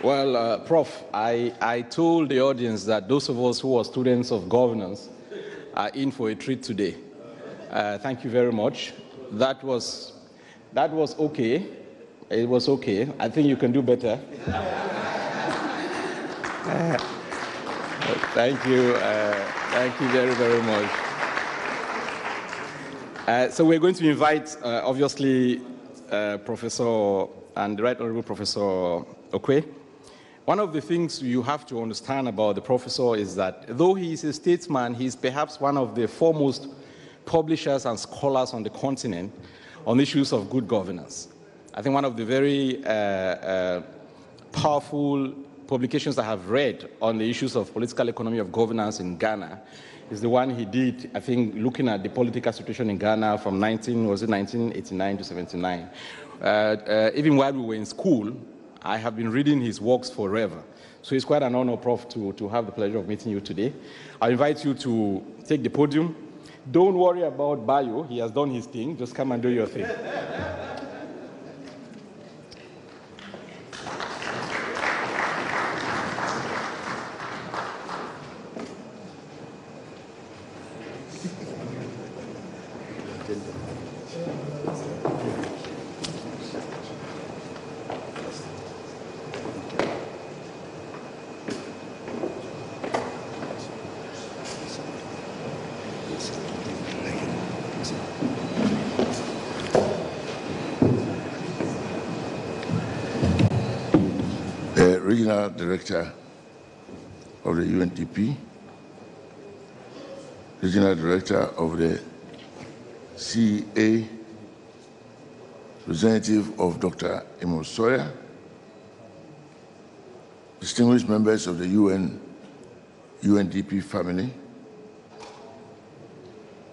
Well, Prof, I told the audience that those of us who are students of governance are in for a treat today. Thank you very much. That was okay. It was okay. I think you can do better. Thank you. Thank you very, very much. So we're going to invite, obviously, Professor and the Right Honorable Professor Okwe. One of the things you have to understand about the professor is that though he is a statesman, he is perhaps one of the foremost publishers and scholars on the continent on issues of good governance. I think one of the very powerful publications I have read on the issues of political economy of governance in Ghana is the one he did, I think, looking at the political situation in Ghana from 1989 to 79. Even while we were in school, I have been reading his works forever. So it's quite an honor, Prof, to have the pleasure of meeting you today. I invite you to take the podium. Don't worry about Bayo. He has done his thing. Just come and do your thing. Regional Director of the UNDP, Regional Director of the CEA, representative of Dr. Emil Sawyer, distinguished members of the UNDP family,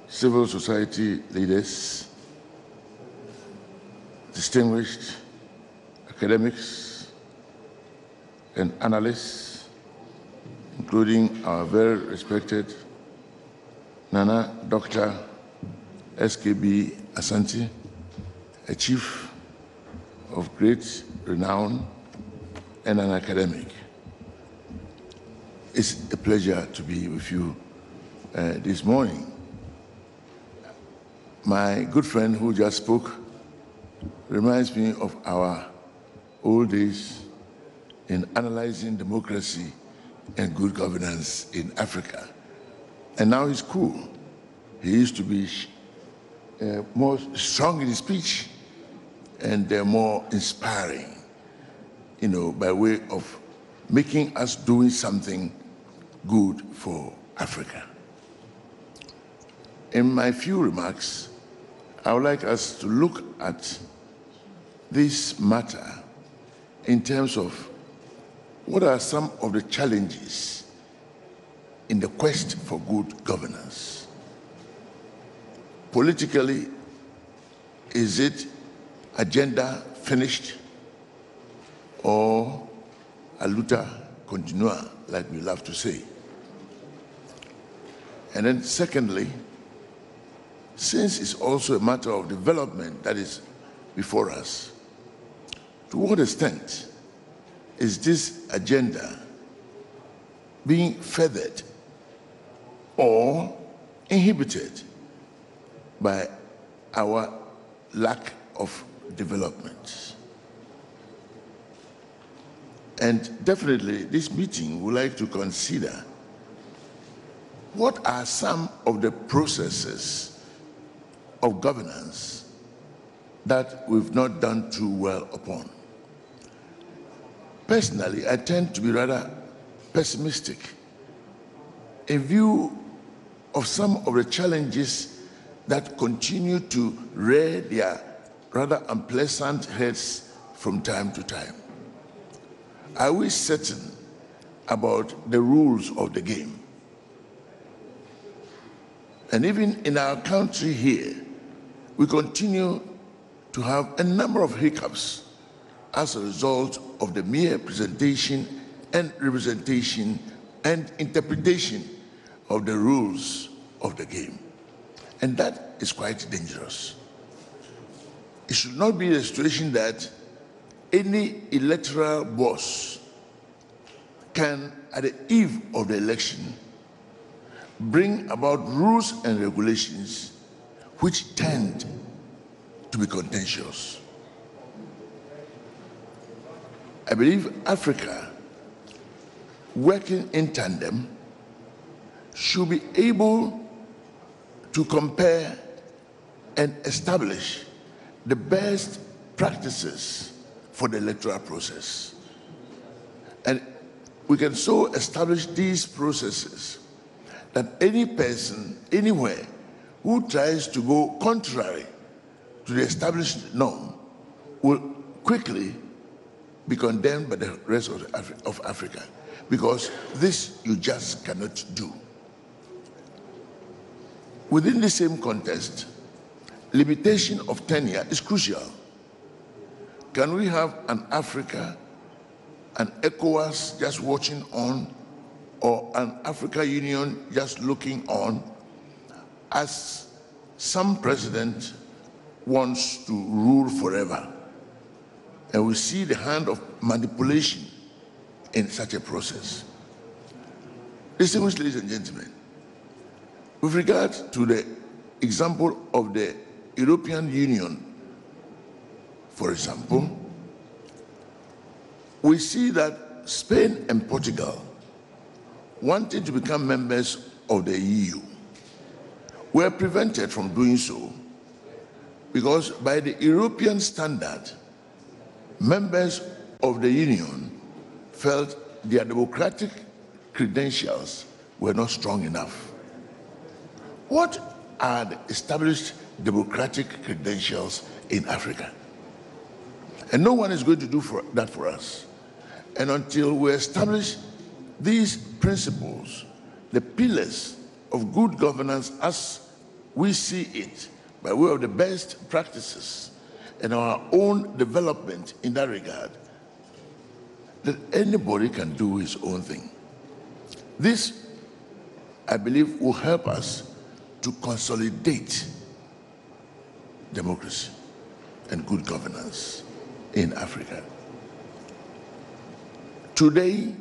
civil society leaders, distinguished academics, and analysts, including our very respected Nana Dr. SKB Asante, a chief of great renown and an academic. It's a pleasure to be with you this morning. My good friend who just spoke reminds me of our old days in analyzing democracy and good governance in Africa. And now he's cool. He used to be more strong in his speech and more inspiring, by way of making us doing something good for Africa. In my few remarks, I would like us to look at this matter in terms of what are some of the challenges in the quest for good governance? Politically, is it agenda finished or a luta continua, like we love to say? And then secondly, since it's also a matter of development that is before us, to what extent is this agenda being furthered or inhibited by our lack of development? And definitely, this meeting would like to consider what are some of the processes of governance that we've not done too well upon. Personally, I tend to be rather pessimistic in view of some of the challenges that continue to rear their rather unpleasant heads from time to time. Are we certain about the rules of the game? And even in our country here, we continue to have a number of hiccups as a result of the mere presentation and representation and interpretation of the rules of the game. And that is quite dangerous. It should not be a situation that any electoral boss can, at the eve of the election, bring about rules and regulations which tend to be contentious. I believe Africa, working in tandem, should be able to compare and establish the best practices for the electoral process. And we can so establish these processes that any person, anywhere, who tries to go contrary to the established norm will quickly be condemned by the rest of Africa, because this you just cannot do. Within the same context, limitation of tenure is crucial. Can we have an Africa, an ECOWAS just watching on, or an African Union just looking on, as some president wants to rule forever? And we see the hand of manipulation in such a process. Distinguished ladies and gentlemen, with regard to the example of the European Union, for example, we see that Spain and Portugal wanted to become members of the EU were prevented from doing so because by the European standard, members of the Union felt their democratic credentials were not strong enough. What are the established democratic credentials in Africa? And no one is going to do that for us. And until we establish these principles, the pillars of good governance as we see it, by way of the best practices and our own development in that regard, that anybody can do his own thing. This, I believe, will help us to consolidate democracy and good governance in Africa. Today,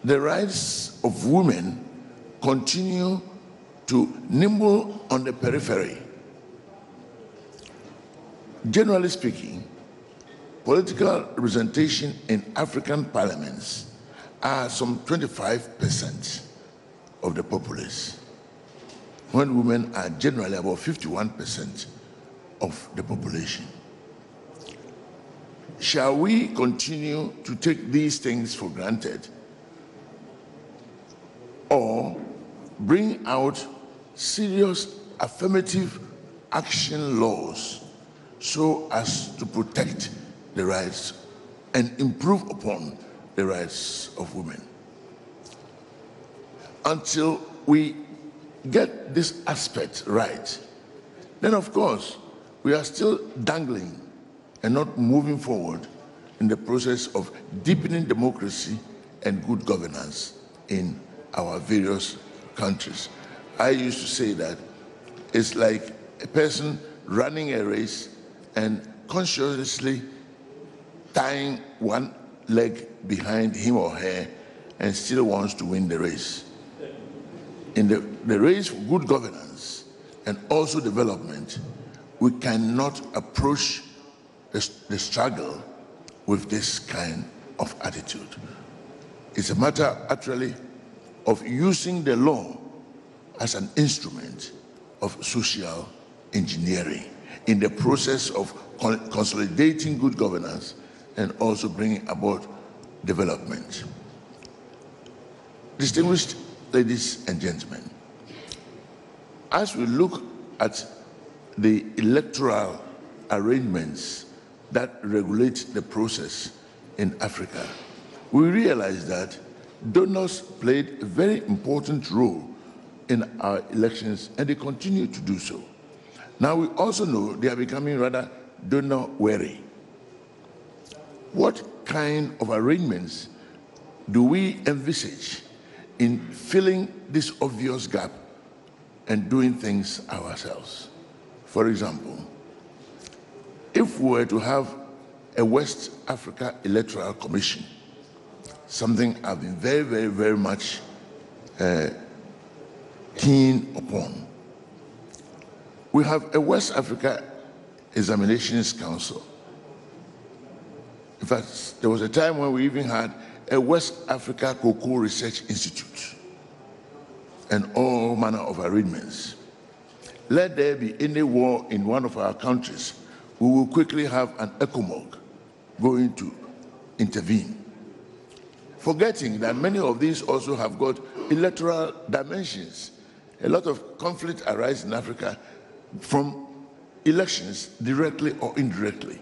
the rights of women continue to nibble on the periphery. Generally speaking, political representation in African parliaments are some 25% of the populace, when women are generally about 51% of the population. Shall we continue to take these things for granted, or bring out serious affirmative action laws so as to protect the rights and improve upon the rights of women? Until we get this aspect right, then of course we are still dangling and not moving forward in the process of deepening democracy and good governance in our various countries. I used to say that it's like a person running a race and consciously tying one leg behind him or her and still wants to win the race. In the race for good governance and also development, we cannot approach the struggle with this kind of attitude. It's a matter actually of using the law as an instrument of social engineering in the process of consolidating good governance and also bringing about development. Distinguished ladies and gentlemen, as we look at the electoral arrangements that regulate the process in Africa, we realize that donors played a very important role in our elections, and they continue to do so. Now we also know they are becoming rather donor wary. What kind of arrangements do we envisage in filling this obvious gap and doing things ourselves? For example, if we were to have a West Africa Electoral Commission, something I've been very, very, very much keen upon. We have a West Africa Examinations Council. In fact, there was a time when we even had a West Africa Cocoa Research Institute and all manner of arrangements. Let there be any war in one of our countries, we will quickly have an ECOMOG going to intervene. Forgetting that many of these also have got electoral dimensions. A lot of conflict arises in Africa from elections, directly or indirectly.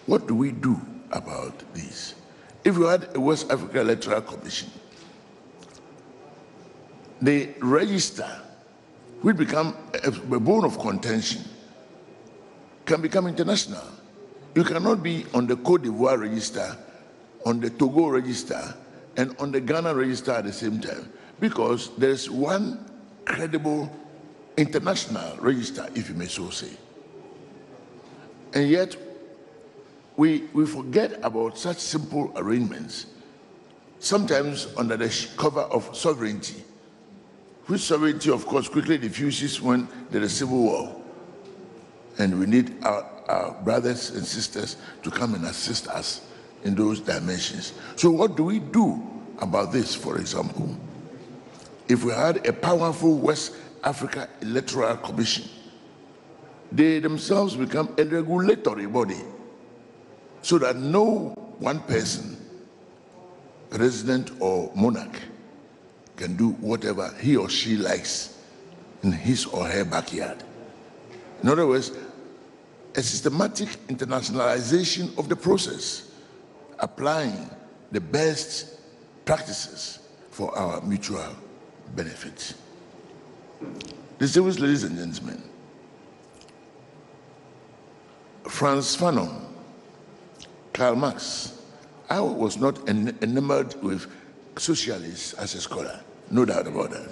What do we do about this? If we had a West Africa Electoral Commission, the register will become a bone of contention, can become international. You cannot be on the Cote d'Ivoire register, on the Togo register, and on the Ghana register at the same time, because there's one credible international register, if you may so say. And yet, we forget about such simple arrangements, sometimes under the cover of sovereignty, which sovereignty, of course, quickly diffuses when there is civil war. And we need our brothers and sisters to come and assist us in those dimensions. So what do we do about this, for example? If we had a powerful West Africa Electoral Commission, they themselves become a regulatory body, so that no one person, president or monarch, can do whatever he or she likes in his or her backyard. In other words, a systematic internationalization of the process, applying the best practices for our mutual benefit. Distinguished ladies and gentlemen, Frantz Fanon, Karl Marx, I was not enamored with socialists as a scholar, no doubt about that.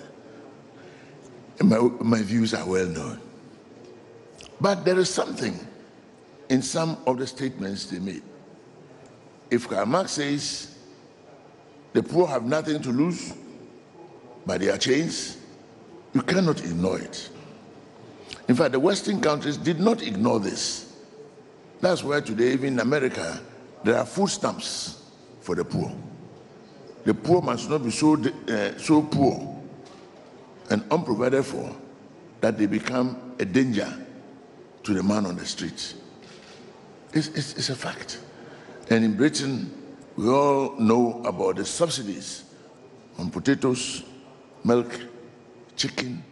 And my views are well known. But there is something in some of the statements they made. If Karl Marx says the poor have nothing to lose by their chains, you cannot ignore it. In fact, the Western countries did not ignore this. That's why today, even in America, there are food stamps for the poor. The poor must not be so poor and unprovided for that they become a danger to the man on the street. It's a fact. And in Britain, we all know about the subsidies on potatoes, milk, chicken,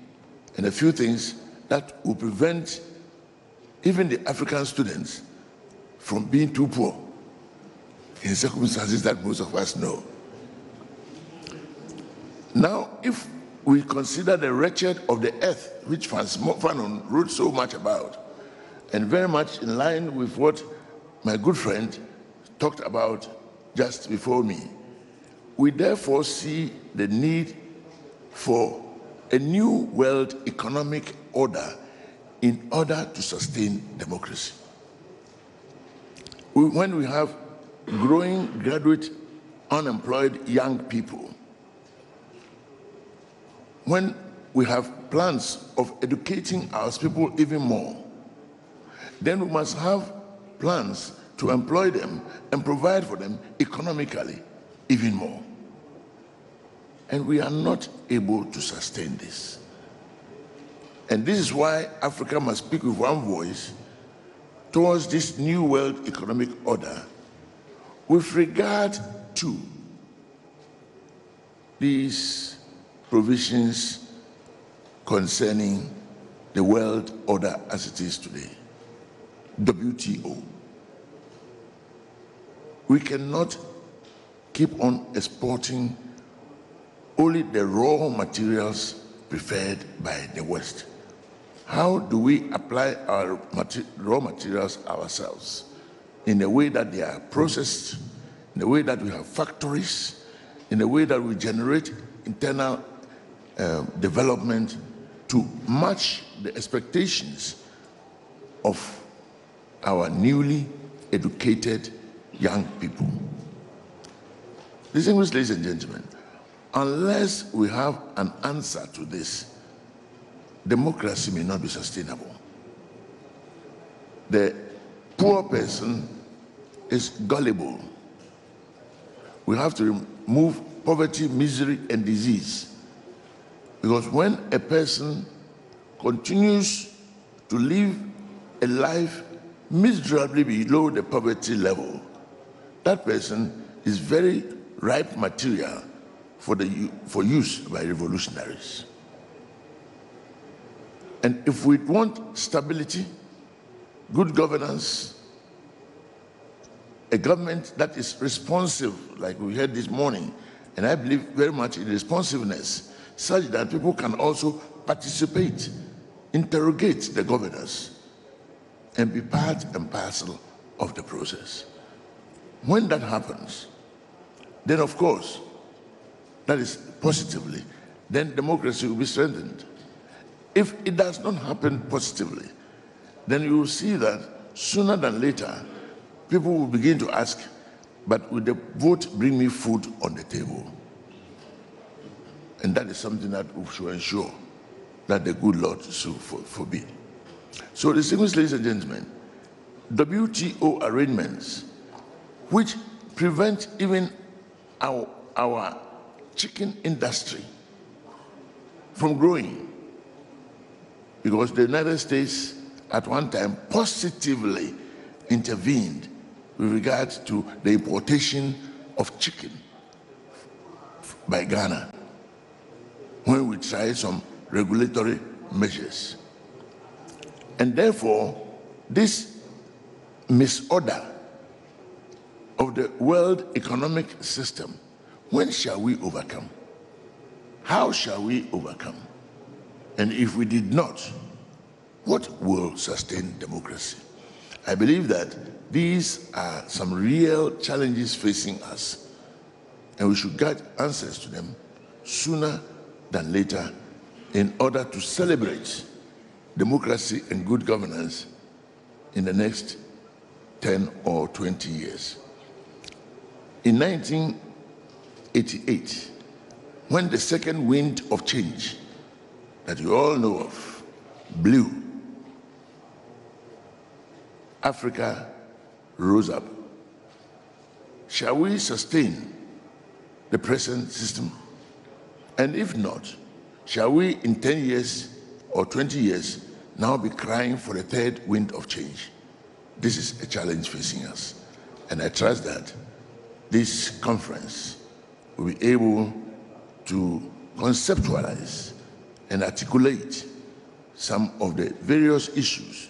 and a few things that will prevent even the African students from being too poor in circumstances that most of us know. Now, if we consider the wretched of the earth, which Fanon wrote so much about, and very much in line with what my good friend talked about just before me. We therefore see the need for a new world economic order in order to sustain democracy. When we have growing graduate unemployed young people, when we have plans of educating our people even more, then we must have plans to employ them and provide for them economically even more. And we are not able to sustain this. And this is why Africa must speak with one voice towards this new world economic order with regard to these provisions concerning the world order as it is today, WTO. We cannot keep on exporting only the raw materials preferred by the West. How do we apply our raw materials ourselves in a way that they are processed, in a way that we have factories, in a way that we generate internal development to match the expectations of our newly educated young people? Distinguished ladies and gentlemen, unless we have an answer to this, democracy may not be sustainable. The poor person is gullible. We have to remove poverty, misery, and disease. Because when a person continues to live a life miserably below the poverty level, that person is very ripe material for use by revolutionaries. And if we want stability, good governance, a government that is responsive, like we heard this morning, and I believe very much in responsiveness, such that people can also participate, interrogate the governors, and be part and parcel of the process. When that happens, then of course, that is positively, then democracy will be strengthened. If it does not happen positively, then you will see that sooner than later, people will begin to ask, but will the vote bring me food on the table? And that is something that we should ensure that the good Lord should forbid. So, distinguished ladies and gentlemen, WTO arrangements which prevent even our chicken industry from growing, because the United States at one time positively intervened with regard to the importation of chicken by Ghana when we tried some regulatory measures. And therefore, this misorder of the world economic system, when shall we overcome? How shall we overcome? And if we did not, what will sustain democracy? I believe that these are some real challenges facing us, and we should get answers to them sooner than later in order to celebrate democracy and good governance in the next 10 or 20 years. In 1988, when the second wind of change that you all know of blew, Africa rose up. Shall we sustain the present system? And if not, shall we in 10 years or 20 years now be crying for the third wind of change? This is a challenge facing us. And I trust that this conference will be able to conceptualize and articulate some of the various issues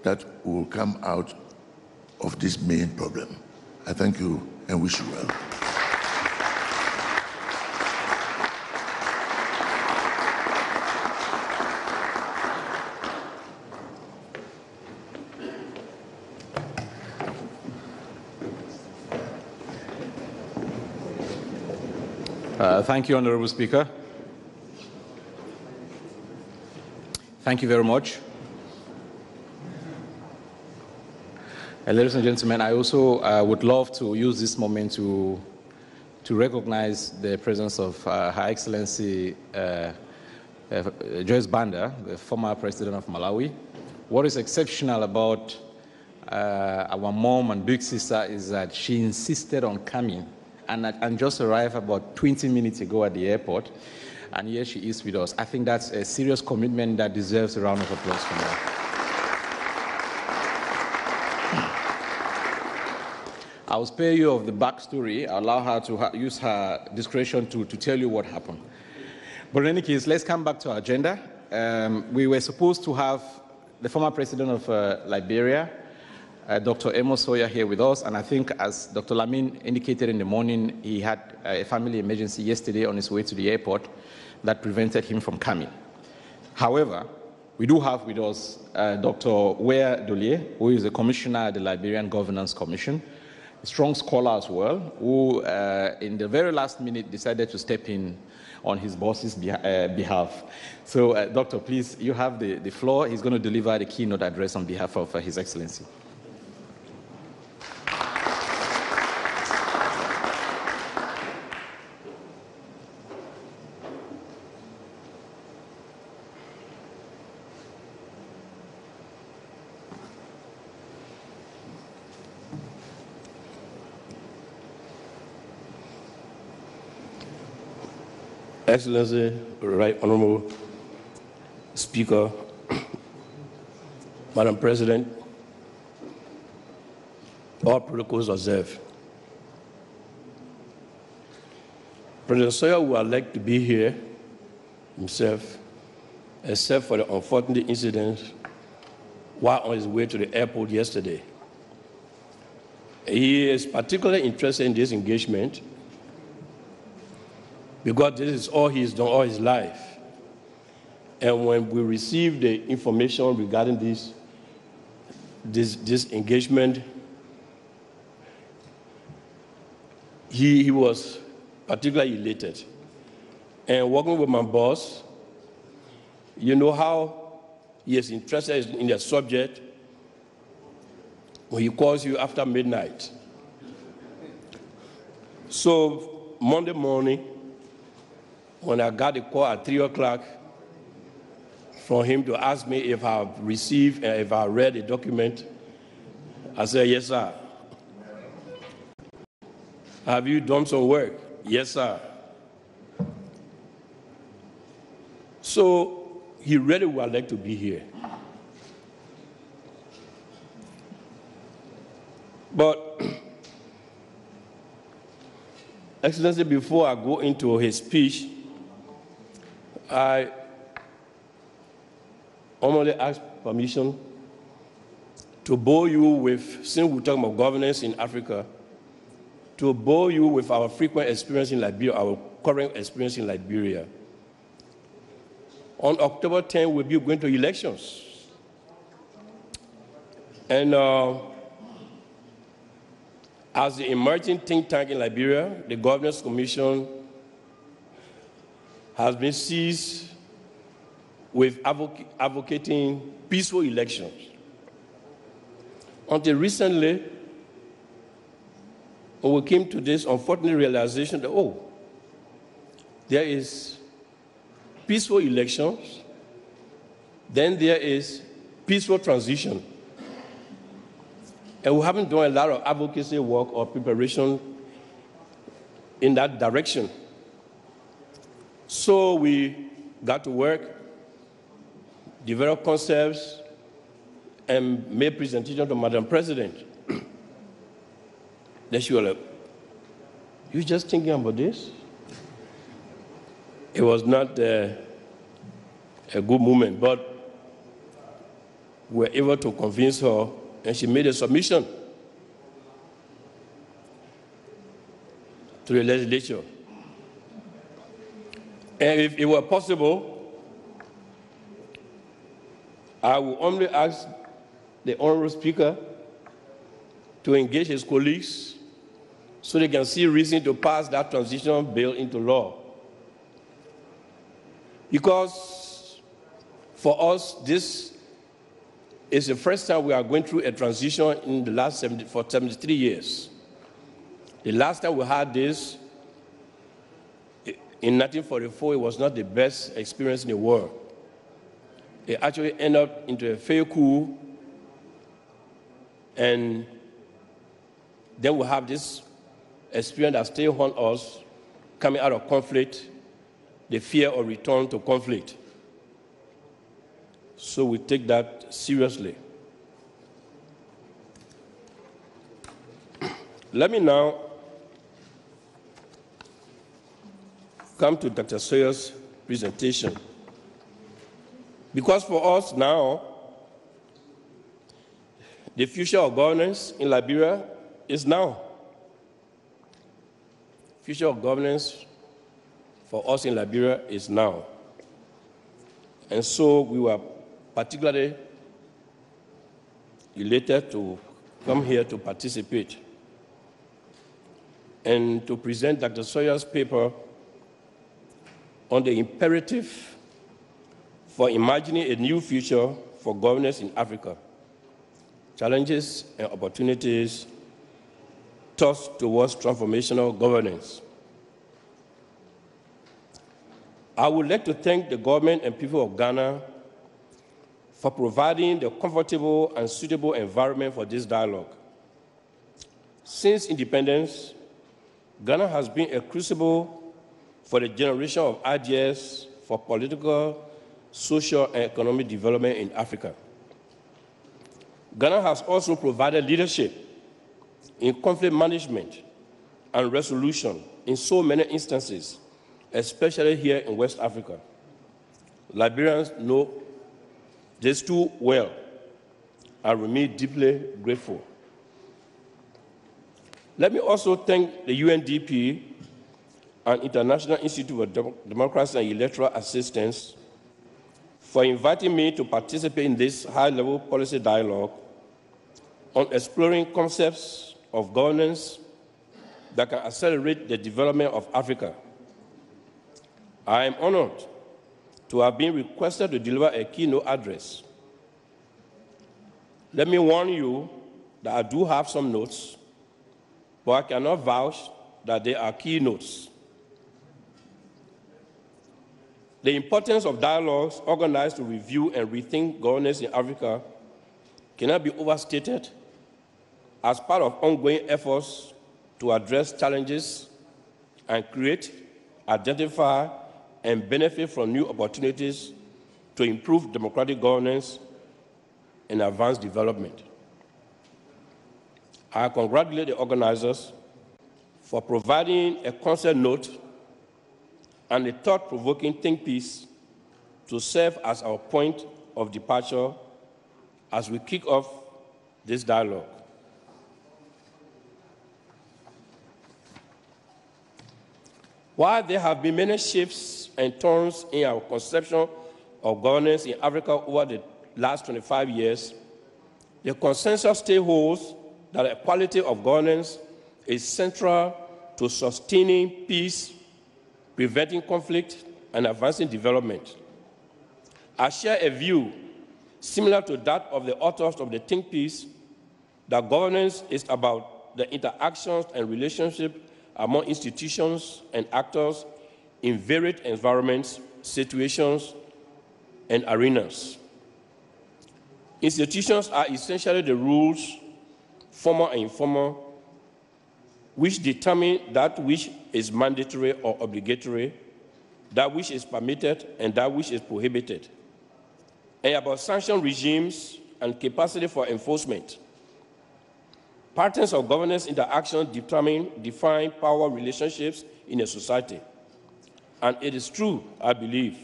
that will come out of this main problem. I thank you and wish you well. Thank you, Honorable Speaker. Thank you very much. Ladies and gentlemen, I also would love to use this moment to recognize the presence of Her Excellency Joyce Banda, the former president of Malawi. What is exceptional about our mom and big sister is that she insisted on coming and just arrived about 20 minutes ago at the airport, and here she is with us. I think that's a serious commitment that deserves a round of applause from her. I'll spare you of the backstory. I'll allow her to use her discretion to tell you what happened. But in any case, let's come back to our agenda. We were supposed to have the former president of Liberia, Dr. Amos Sawyer, here with us, and I think, as Dr. Lamin indicated in the morning, he had a family emergency yesterday on his way to the airport that prevented him from coming. However, we do have with us Dr. Ware Dolie, who is the commissioner at the Liberian Governance Commission, a strong scholar as well, who in the very last minute decided to step in on his boss's behalf. So, Doctor, please, you have the floor. He's going to deliver the keynote address on behalf of His Excellency. Excellency, Right Honorable Speaker, Madam President, all protocols observed. President Sawyer would like to be here himself, except for the unfortunate incident while on his way to the airport yesterday. He is particularly interested in this engagement because this is all he's done all his life. And when we received the information regarding this engagement, he was particularly elated. And working with my boss, you know how he is interested in the subject when he calls you after midnight. So Monday morning, when I got a call at 3 o'clock from him to ask me if I received and if I read the document, I said, yes, sir. Have you done some work? Yes, sir. So he really would like to be here. But, Excellency, before I go into his speech, I only ask permission to bore you with, since we're talking about governance in Africa, to bore you with our frequent experience in Liberia, our current experience in Liberia. On October 10, we'll be going to elections. And as the emerging think tank in Liberia, the Governance Commission has been seized with advocating peaceful elections. Until recently, when we came to this unfortunate realization that, there is peaceful elections, then there is peaceful transition. And we haven't done a lot of advocacy work or preparation in that direction. So we got to work, develop concepts, and make presentation to Madam President. Then she was like, you just thinking about this? It was not a good moment, but we were able to convince her, and she made a submission to the legislature. And if it were possible, I would only ask the Honorable Speaker to engage his colleagues so they can see reason to pass that transition bill into law. Because for us, this is the first time we are going through a transition in the last 73 years. The last time we had this, in 1944, it was not the best experience in the world. It actually ended up into a failed coup, and then we have this experience that still haunts us, coming out of conflict, the fear of return to conflict. So we take that seriously. Let me now come to Dr. Sawyer's presentation. Because for us now, the future of governance in Liberia is now. Future of governance for us in Liberia is now. And so we were particularly elated to come here to participate and to present Dr. Sawyer's paper on the imperative for imagining a new future for governance in Africa, challenges and opportunities towards transformational governance. I would like to thank the government and people of Ghana for providing the comfortable and suitable environment for this dialogue. Since independence, Ghana has been a crucible for the generation of ideas for political, social, and economic development in Africa. Ghana has also provided leadership in conflict management and resolution in so many instances, especially here in West Africa. Liberians know this too well and remain deeply grateful. Let me also thank the UNDP and International Institute for Democracy and Electoral Assistance for inviting me to participate in this high-level policy dialogue on exploring concepts of governance that can accelerate the development of Africa. I am honored to have been requested to deliver a keynote address. Let me warn you that I do have some notes, but I cannot vouch that they are keynotes. The importance of dialogues organized to review and rethink governance in Africa cannot be overstated as part of ongoing efforts to address challenges and create, identify, and benefit from new opportunities to improve democratic governance and advance development. I congratulate the organizers for providing a concept note and a thought-provoking think piece to serve as our point of departure as we kick off this dialogue. While there have been many shifts and turns in our conception of governance in Africa over the last 25 years, the consensus still holds that the quality of governance is central to sustaining peace, preventing conflict, and advancing development. I share a view similar to that of the authors of the think piece that governance is about the interactions and relationships among institutions and actors in varied environments, situations, and arenas. Institutions are essentially the rules, formal and informal, which determine that which is mandatory or obligatory, that which is permitted, and that which is prohibited, and about sanction regimes and capacity for enforcement. Patterns of governance interaction define power relationships in a society. And it is true, I believe,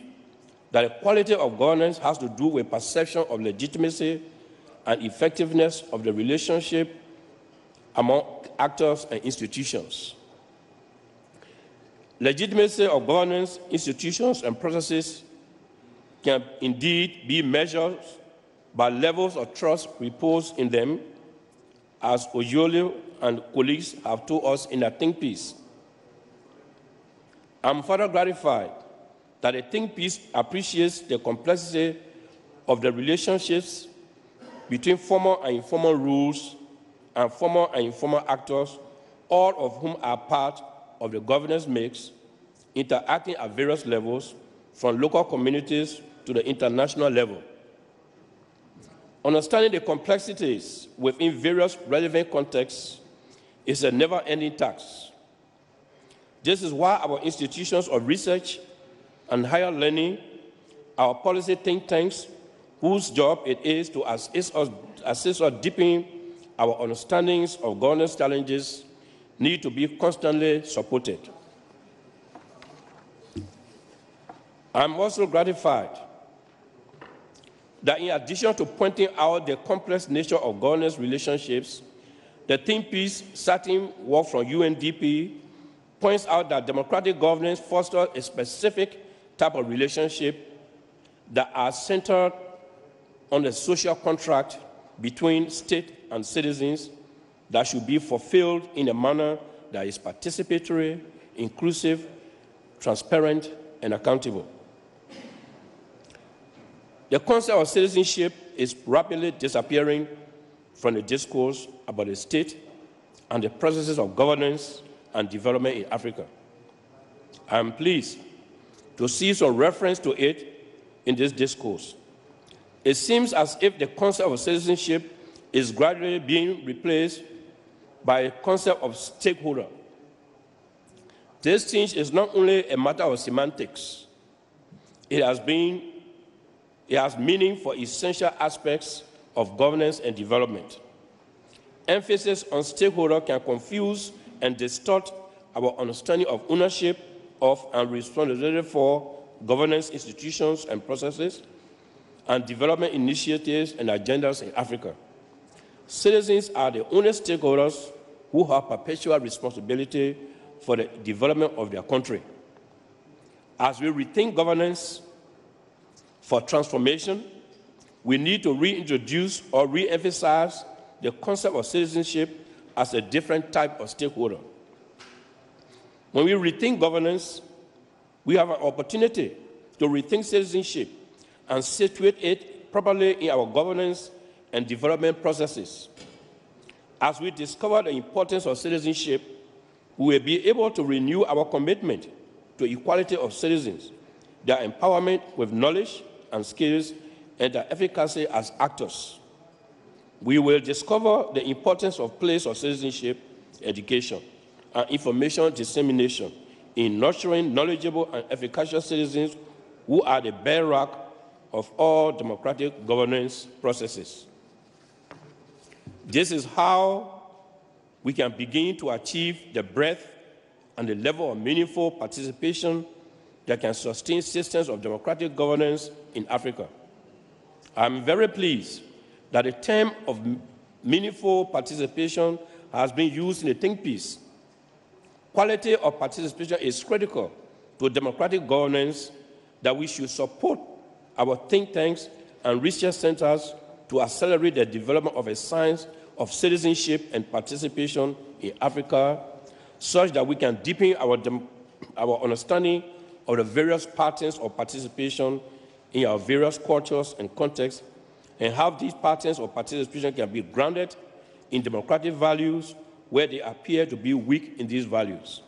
that the quality of governance has to do with perception of legitimacy and effectiveness of the relationship among actors and institutions. Legitimacy of governance, institutions, and processes can indeed be measured by levels of trust reposed in them, as Oyole and colleagues have told us in their think piece. I'm further gratified that the think piece appreciates the complexity of the relationships between formal and informal rules and formal and informal actors, all of whom are part of the governance mix, interacting at various levels, from local communities to the international level. Understanding the complexities within various relevant contexts is a never-ending task. This is why our institutions of research and higher learning, our policy think tanks, whose job it is to assist us deepen our understandings of governance challenges, need to be constantly supported. I'm also gratified that in addition to pointing out the complex nature of governance relationships, the think piece starting work from UNDP points out that democratic governance fosters a specific type of relationship that are centered on the social contract between state and citizens that should be fulfilled in a manner that is participatory, inclusive, transparent, and accountable. The concept of citizenship is rapidly disappearing from the discourse about the state and the processes of governance and development in Africa. I am pleased to see some reference to it in this discourse. It seems as if the concept of citizenship is gradually being replaced by a concept of stakeholder. This change is not only a matter of semantics, it has meaning for essential aspects of governance and development. Emphasis on stakeholder can confuse and distort our understanding of ownership of and responsibility for governance institutions and processes and development initiatives and agendas in Africa. Citizens are the only stakeholders who have perpetual responsibility for the development of their country. As we rethink governance for transformation, we need to reintroduce or re-emphasize the concept of citizenship as a different type of stakeholder. When we rethink governance, we have an opportunity to rethink citizenship and situate it properly in our governance and development processes. As we discover the importance of citizenship, we will be able to renew our commitment to equality of citizens, their empowerment with knowledge and skills, and their efficacy as actors. We will discover the importance of place of citizenship, education, and information dissemination in nurturing knowledgeable and efficacious citizens who are the bedrock of all democratic governance processes. This is how we can begin to achieve the breadth and the level of meaningful participation that can sustain systems of democratic governance in Africa. I'm very pleased that the term of meaningful participation has been used in the think piece. Quality of participation is critical to democratic governance, that we should support our think tanks and research centers to accelerate the development of a science of citizenship and participation in Africa, such that we can deepen our understanding of the various patterns of participation in our various cultures and contexts, and how these patterns of participation can be grounded in democratic values where they appear to be weak in these values.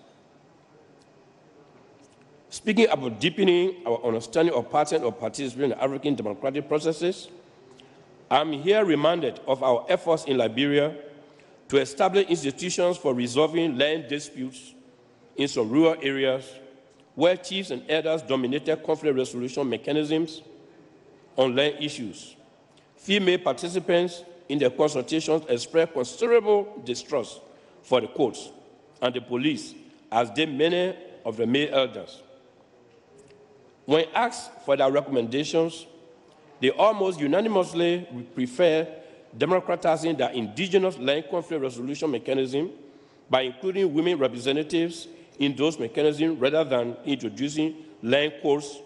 Speaking about deepening our understanding of patterns of participation in African democratic processes, I'm here reminded of our efforts in Liberia to establish institutions for resolving land disputes in some rural areas where chiefs and elders dominated conflict resolution mechanisms on land issues. Female participants in the consultations expressed considerable distrust for the courts and the police, as did many of the male elders. When asked for their recommendations, they almost unanimously prefer democratizing the indigenous land conflict resolution mechanism by including women representatives in those mechanisms rather than introducing land courts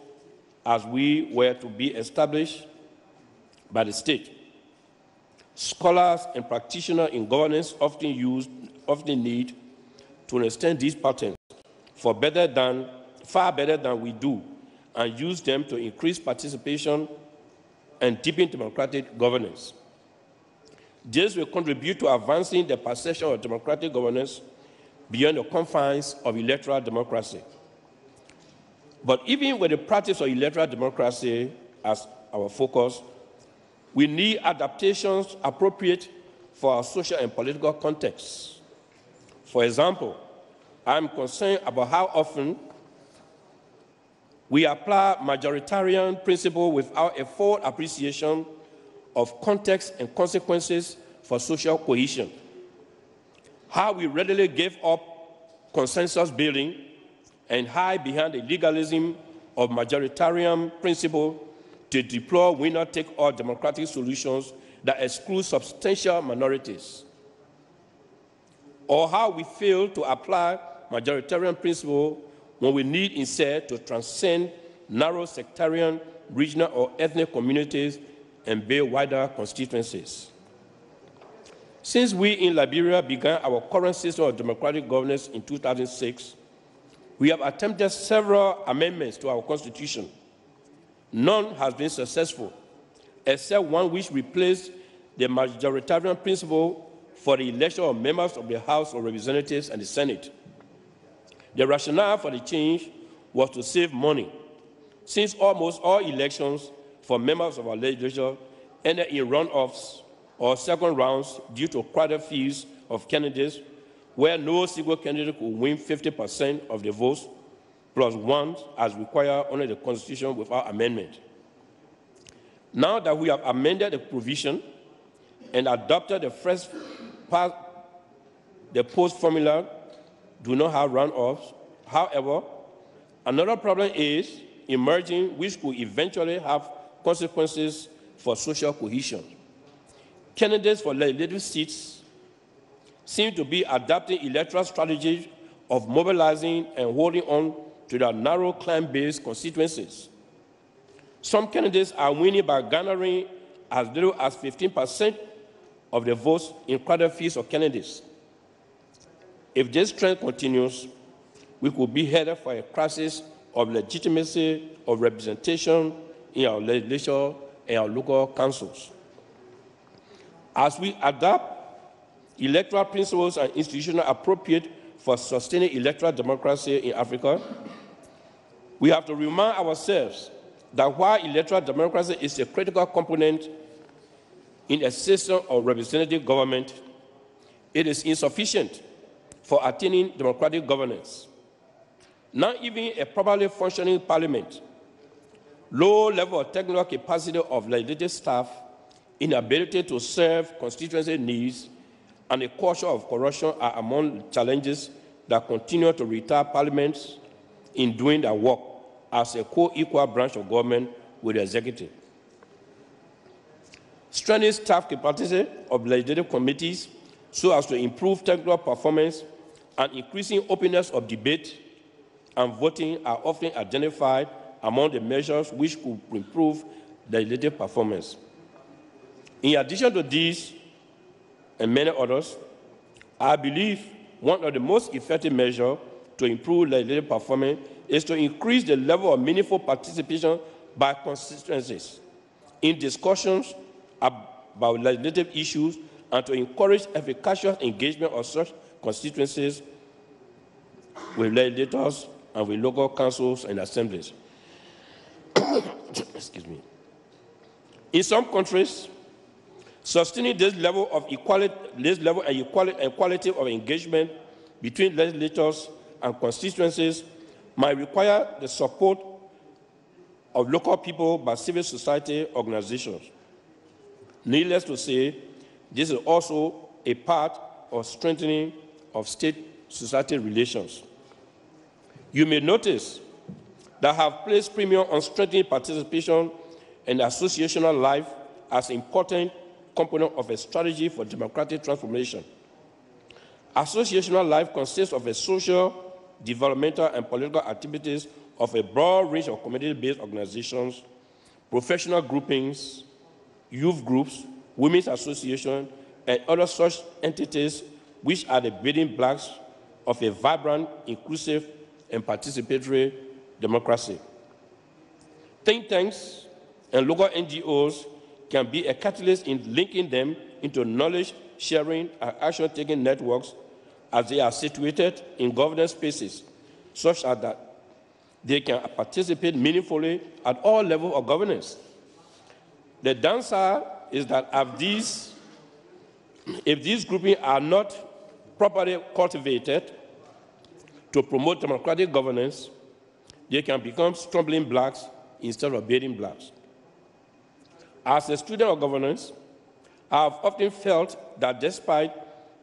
as we were to be established by the state. Scholars and practitioners in governance often need to understand these patterns far better than we do, and use them to increase participation and deepen democratic governance. This will contribute to advancing the perception of democratic governance beyond the confines of electoral democracy. But even with the practice of electoral democracy as our focus, we need adaptations appropriate for our social and political context. For example, I'm concerned about how often we apply majoritarian principle without a full appreciation of context and consequences for social cohesion. How we readily give up consensus building and hide behind the legalism of majoritarian principle to deploy winner-take-all democratic solutions that exclude substantial minorities. Or how we fail to apply majoritarian principle when we need instead to transcend narrow sectarian, regional, or ethnic communities and build wider constituencies. Since we in Liberia began our current system of democratic governance in 2006, we have attempted several amendments to our constitution. None has been successful, except one which replaced the majoritarian principle for the election of members of the House of Representatives and the Senate. The rationale for the change was to save money, since almost all elections for members of our legislature ended in runoffs or second rounds due to crowded fields of candidates where no single candidate could win 50% of the votes plus one as required under the Constitution without amendment. Now that we have amended the provision and adopted the first part, the post formula do not have runoffs. However, another problem is emerging which could eventually have consequences for social cohesion. Candidates for legislative seats seem to be adapting electoral strategies of mobilizing and holding on to their narrow clan-based constituencies. Some candidates are winning by garnering as little as 15% of the votes in crowded fields of candidates. If this trend continues, we could be headed for a crisis of legitimacy of representation in our legislature and our local councils. As we adapt electoral principles and institutions appropriate for sustaining electoral democracy in Africa, we have to remind ourselves that while electoral democracy is a critical component in a system of representative government, it is insufficient for attaining democratic governance. Not even a properly functioning parliament, low level of technical capacity of legislative staff, inability to serve constituency needs, and a culture of corruption are among challenges that continue to retard parliaments in doing their work as a co-equal branch of government with the executive. Strengthening staff capacity of legislative committees so as to improve technical performance and increasing openness of debate and voting are often identified among the measures which could improve legislative performance. In addition to these and many others, I believe one of the most effective measures to improve legislative performance is to increase the level of meaningful participation by constituencies in discussions about legislative issues and to encourage efficacious engagement of such constituencies with legislators and with local councils and assemblies. Excuse me. In some countries, sustaining this level of equality, and quality of engagement between legislators and constituencies might require the support of local people by civil society organizations. Needless to say, this is also a part of strengthening of state-society relations. You may notice that I have placed premium on strengthening participation and associational life as an important component of a strategy for democratic transformation. Associational life consists of a social, developmental, and political activities of a broad range of community-based organizations, professional groupings, youth groups, women's associations, and other such entities which are the building blocks of a vibrant, inclusive, and participatory democracy. Think tanks and local NGOs can be a catalyst in linking them into knowledge sharing and action-taking networks as they are situated in governance spaces, such as that they can participate meaningfully at all levels of governance. The downside is that if these groupings are not properly cultivated to promote democratic governance, they can become stumbling blocks instead of building blocks. As a student of governance, I have often felt that despite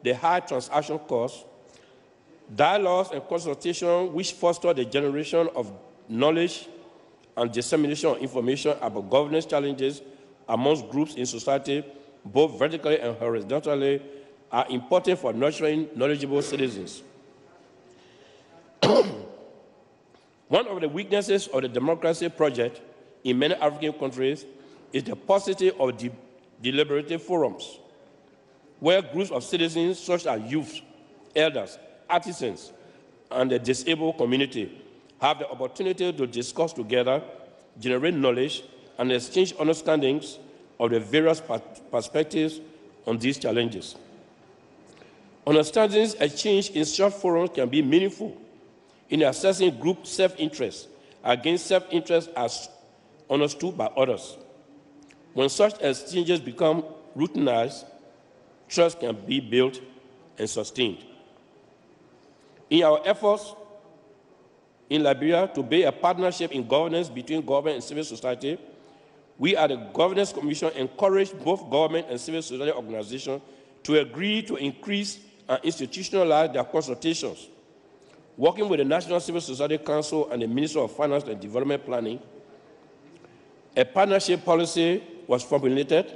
the high transaction costs, dialogues and consultation which foster the generation of knowledge and dissemination of information about governance challenges amongst groups in society, both vertically and horizontally, are important for nurturing knowledgeable citizens. One of the weaknesses of the democracy project in many African countries is the paucity of deliberative forums, where groups of citizens such as youth, elders, artisans, and the disabled community have the opportunity to discuss together, generate knowledge, and exchange understandings of the various perspectives on these challenges. Understandings exchanged in such forums can be meaningful in assessing group self-interest against self-interest as understood by others. When such exchanges become routinized, trust can be built and sustained. In our efforts in Liberia to build a partnership in governance between government and civil society, we at the Governance Commission encourage both government and civil society organizations to agree to increase and institutionalize their consultations. Working with the National Civil Society Council and the Ministry of Finance and Development Planning, a partnership policy was formulated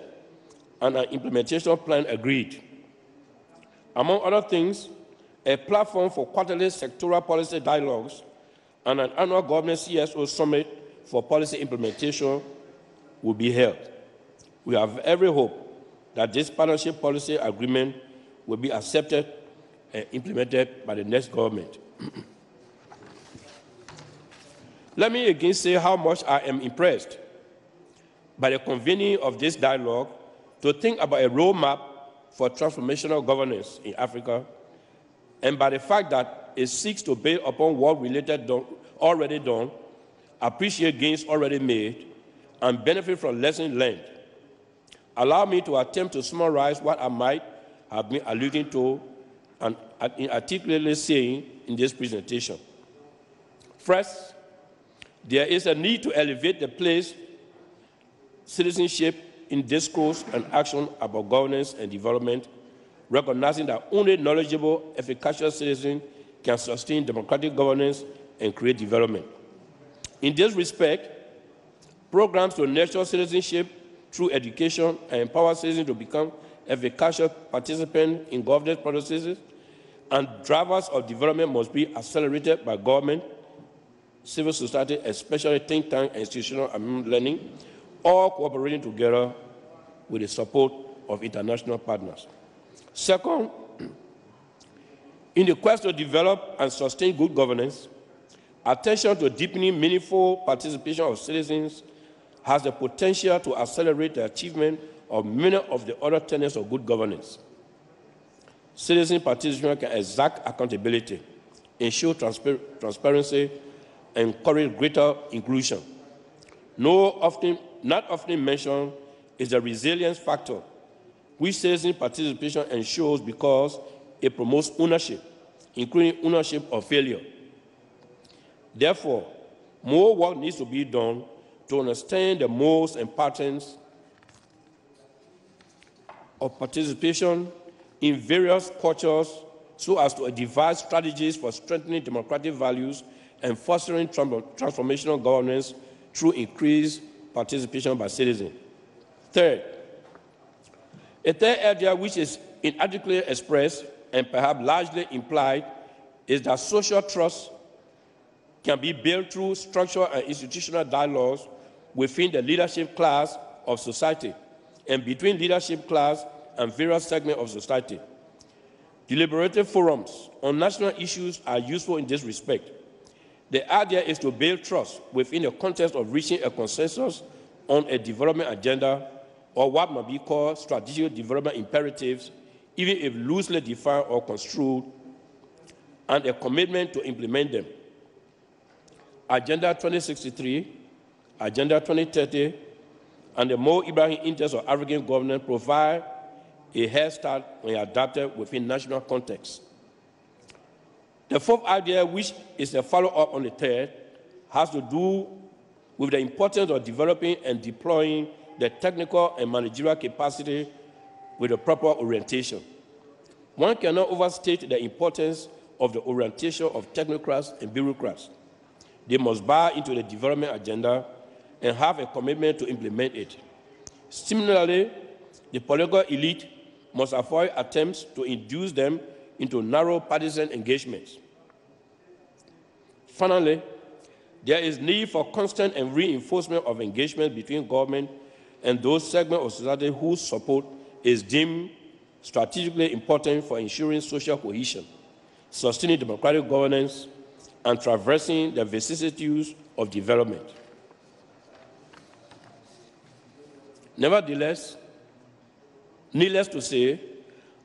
and an implementation plan agreed. Among other things, a platform for quarterly sectoral policy dialogues and an annual government CSO summit for policy implementation will be held. We have every hope that this partnership policy agreement will be accepted and implemented by the next government. Let me again say how much I am impressed by the convening of this dialogue to think about a roadmap for transformational governance in Africa, and by the fact that it seeks to build upon what already done, appreciate gains already made, and benefit from lessons learned. Allow me to attempt to summarize what I might have been alluding to and articulately saying in this presentation. First, there is a need to elevate the place citizenship in discourse and action about governance and development, recognizing that only knowledgeable, efficacious citizens can sustain democratic governance and create development. In this respect, programs to nurture citizenship through education and empower citizens to become efficacious participants in governance processes and drivers of development must be accelerated by government, civil society, especially think tank and institutional learning, all cooperating together with the support of international partners. Second, in the quest to develop and sustain good governance, attention to deepening meaningful participation of citizens has the potential to accelerate the achievement of many of the other tenets of good governance. Citizen participation can exact accountability, ensure transparency, and encourage greater inclusion. Not often mentioned is the resilience factor, which citizen participation ensures because it promotes ownership, including ownership of failure. Therefore, more work needs to be done to understand the modes and patterns of participation in various cultures so as to devise strategies for strengthening democratic values and fostering transformational governance through increased participation by citizens. Third, a third area which is inadequately expressed and perhaps largely implied is that social trust can be built through structural and institutional dialogues within the leadership class of society and between leadership class and various segments of society. Deliberative forums on national issues are useful in this respect. The idea is to build trust within the context of reaching a consensus on a development agenda, or what might be called strategic development imperatives, even if loosely defined or construed, and a commitment to implement them. Agenda 2063, Agenda 2030, and the Mo Ibrahim Index of African Governance provide a head start when adapted within national context. The fourth idea, which is a follow-up on the third, has to do with the importance of developing and deploying the technical and managerial capacity with the proper orientation. One cannot overstate the importance of the orientation of technocrats and bureaucrats. They must buy into the development agenda and have a commitment to implement it. Similarly, the political elite must avoid attempts to induce them into narrow partisan engagements. Finally, there is need for constant and reinforcement of engagement between government and those segments of society whose support is deemed strategically important for ensuring social cohesion, sustaining democratic governance, and traversing the vicissitudes of development. Nevertheless, needless to say,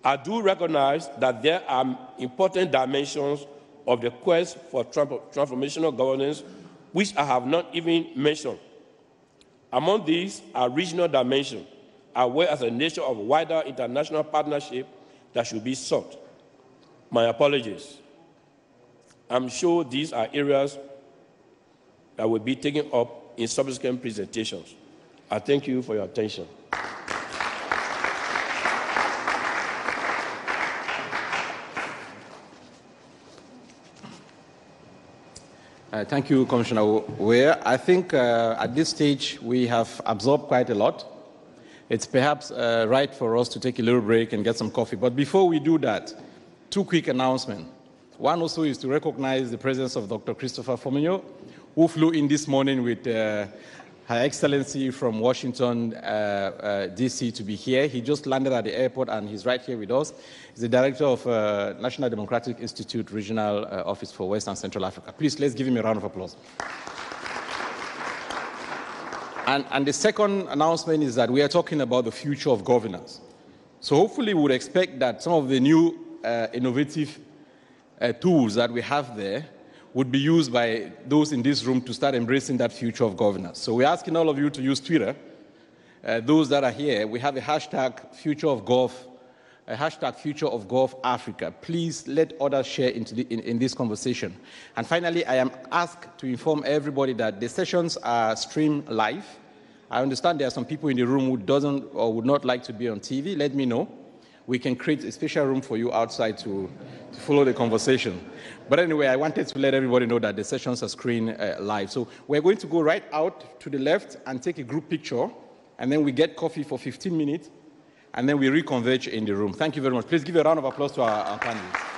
I do recognize that there are important dimensions of the quest for transformational governance which I have not even mentioned. Among these are regional dimensions, as well as a nature of wider international partnership that should be sought. My apologies. I'm sure these are areas that will be taken up in subsequent presentations. I thank you for your attention. Thank you, Commissioner Weah. I think at this stage we have absorbed quite a lot. It's perhaps right for us to take a little break and get some coffee. But before we do that, two quick announcements. One also is to recognize the presence of Dr. Christopher Fominyo, who flew in this morning with Her Excellency from Washington, D.C. to be here. He just landed at the airport and he's right here with us. He's the director of National Democratic Institute Regional Office for West and Central Africa. Please, let's give him a round of applause. And the second announcement is that we are talking about the future of governance. So hopefully we would expect that some of the new innovative tools that we have there would be used by those in this room to start embracing that future of governance. So we're asking all of you to use Twitter. Those that are here, we have a hashtag Future of Gulf, a hashtag Future of Gulf Africa. Please let others share in this conversation. And finally, I am asked to inform everybody that the sessions are streamed live. I understand there are some people in the room who doesn't or would not like to be on TV. Let me know. We can create a special room for you outside to follow the conversation. But anyway, I wanted to let everybody know that the sessions are screened live. So we're going to go right out to the left and take a group picture, and then we get coffee for 15 minutes, and then we reconverge in the room. Thank you very much. Please give a round of applause to our panelists.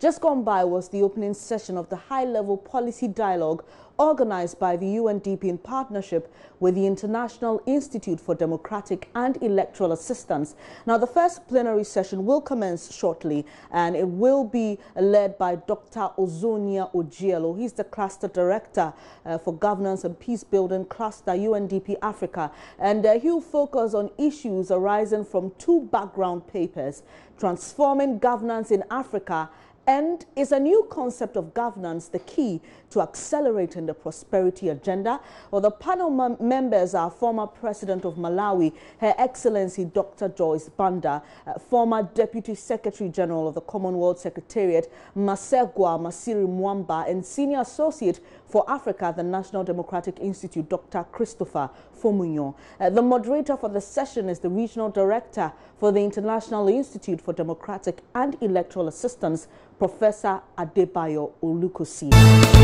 Just gone by was the opening session of the high-level policy dialogue organized by the UNDP in partnership with the International Institute for Democratic and Electoral Assistance. Now, the first plenary session will commence shortly, and it will be led by Dr. Ozonia Ojielo. He's the Cluster Director for Governance and Peace Building Cluster, UNDP Africa, and he'll focus on issues arising from two background papers, Transforming Governance in Africa and is a new concept of governance the key to accelerating the prosperity agenda? Well, the panel members are former President of Malawi, Her Excellency Dr. Joyce Banda, former Deputy Secretary General of the Commonwealth Secretariat, Masegwa Masiri Mwamba, and Senior Associate for Africa at the National Democratic Institute, Dr. Christopher Fominyo. The moderator for the session is the Regional Director for the International Institute for Democratic and Electoral Assistance, Professor Adebayo Olukosi.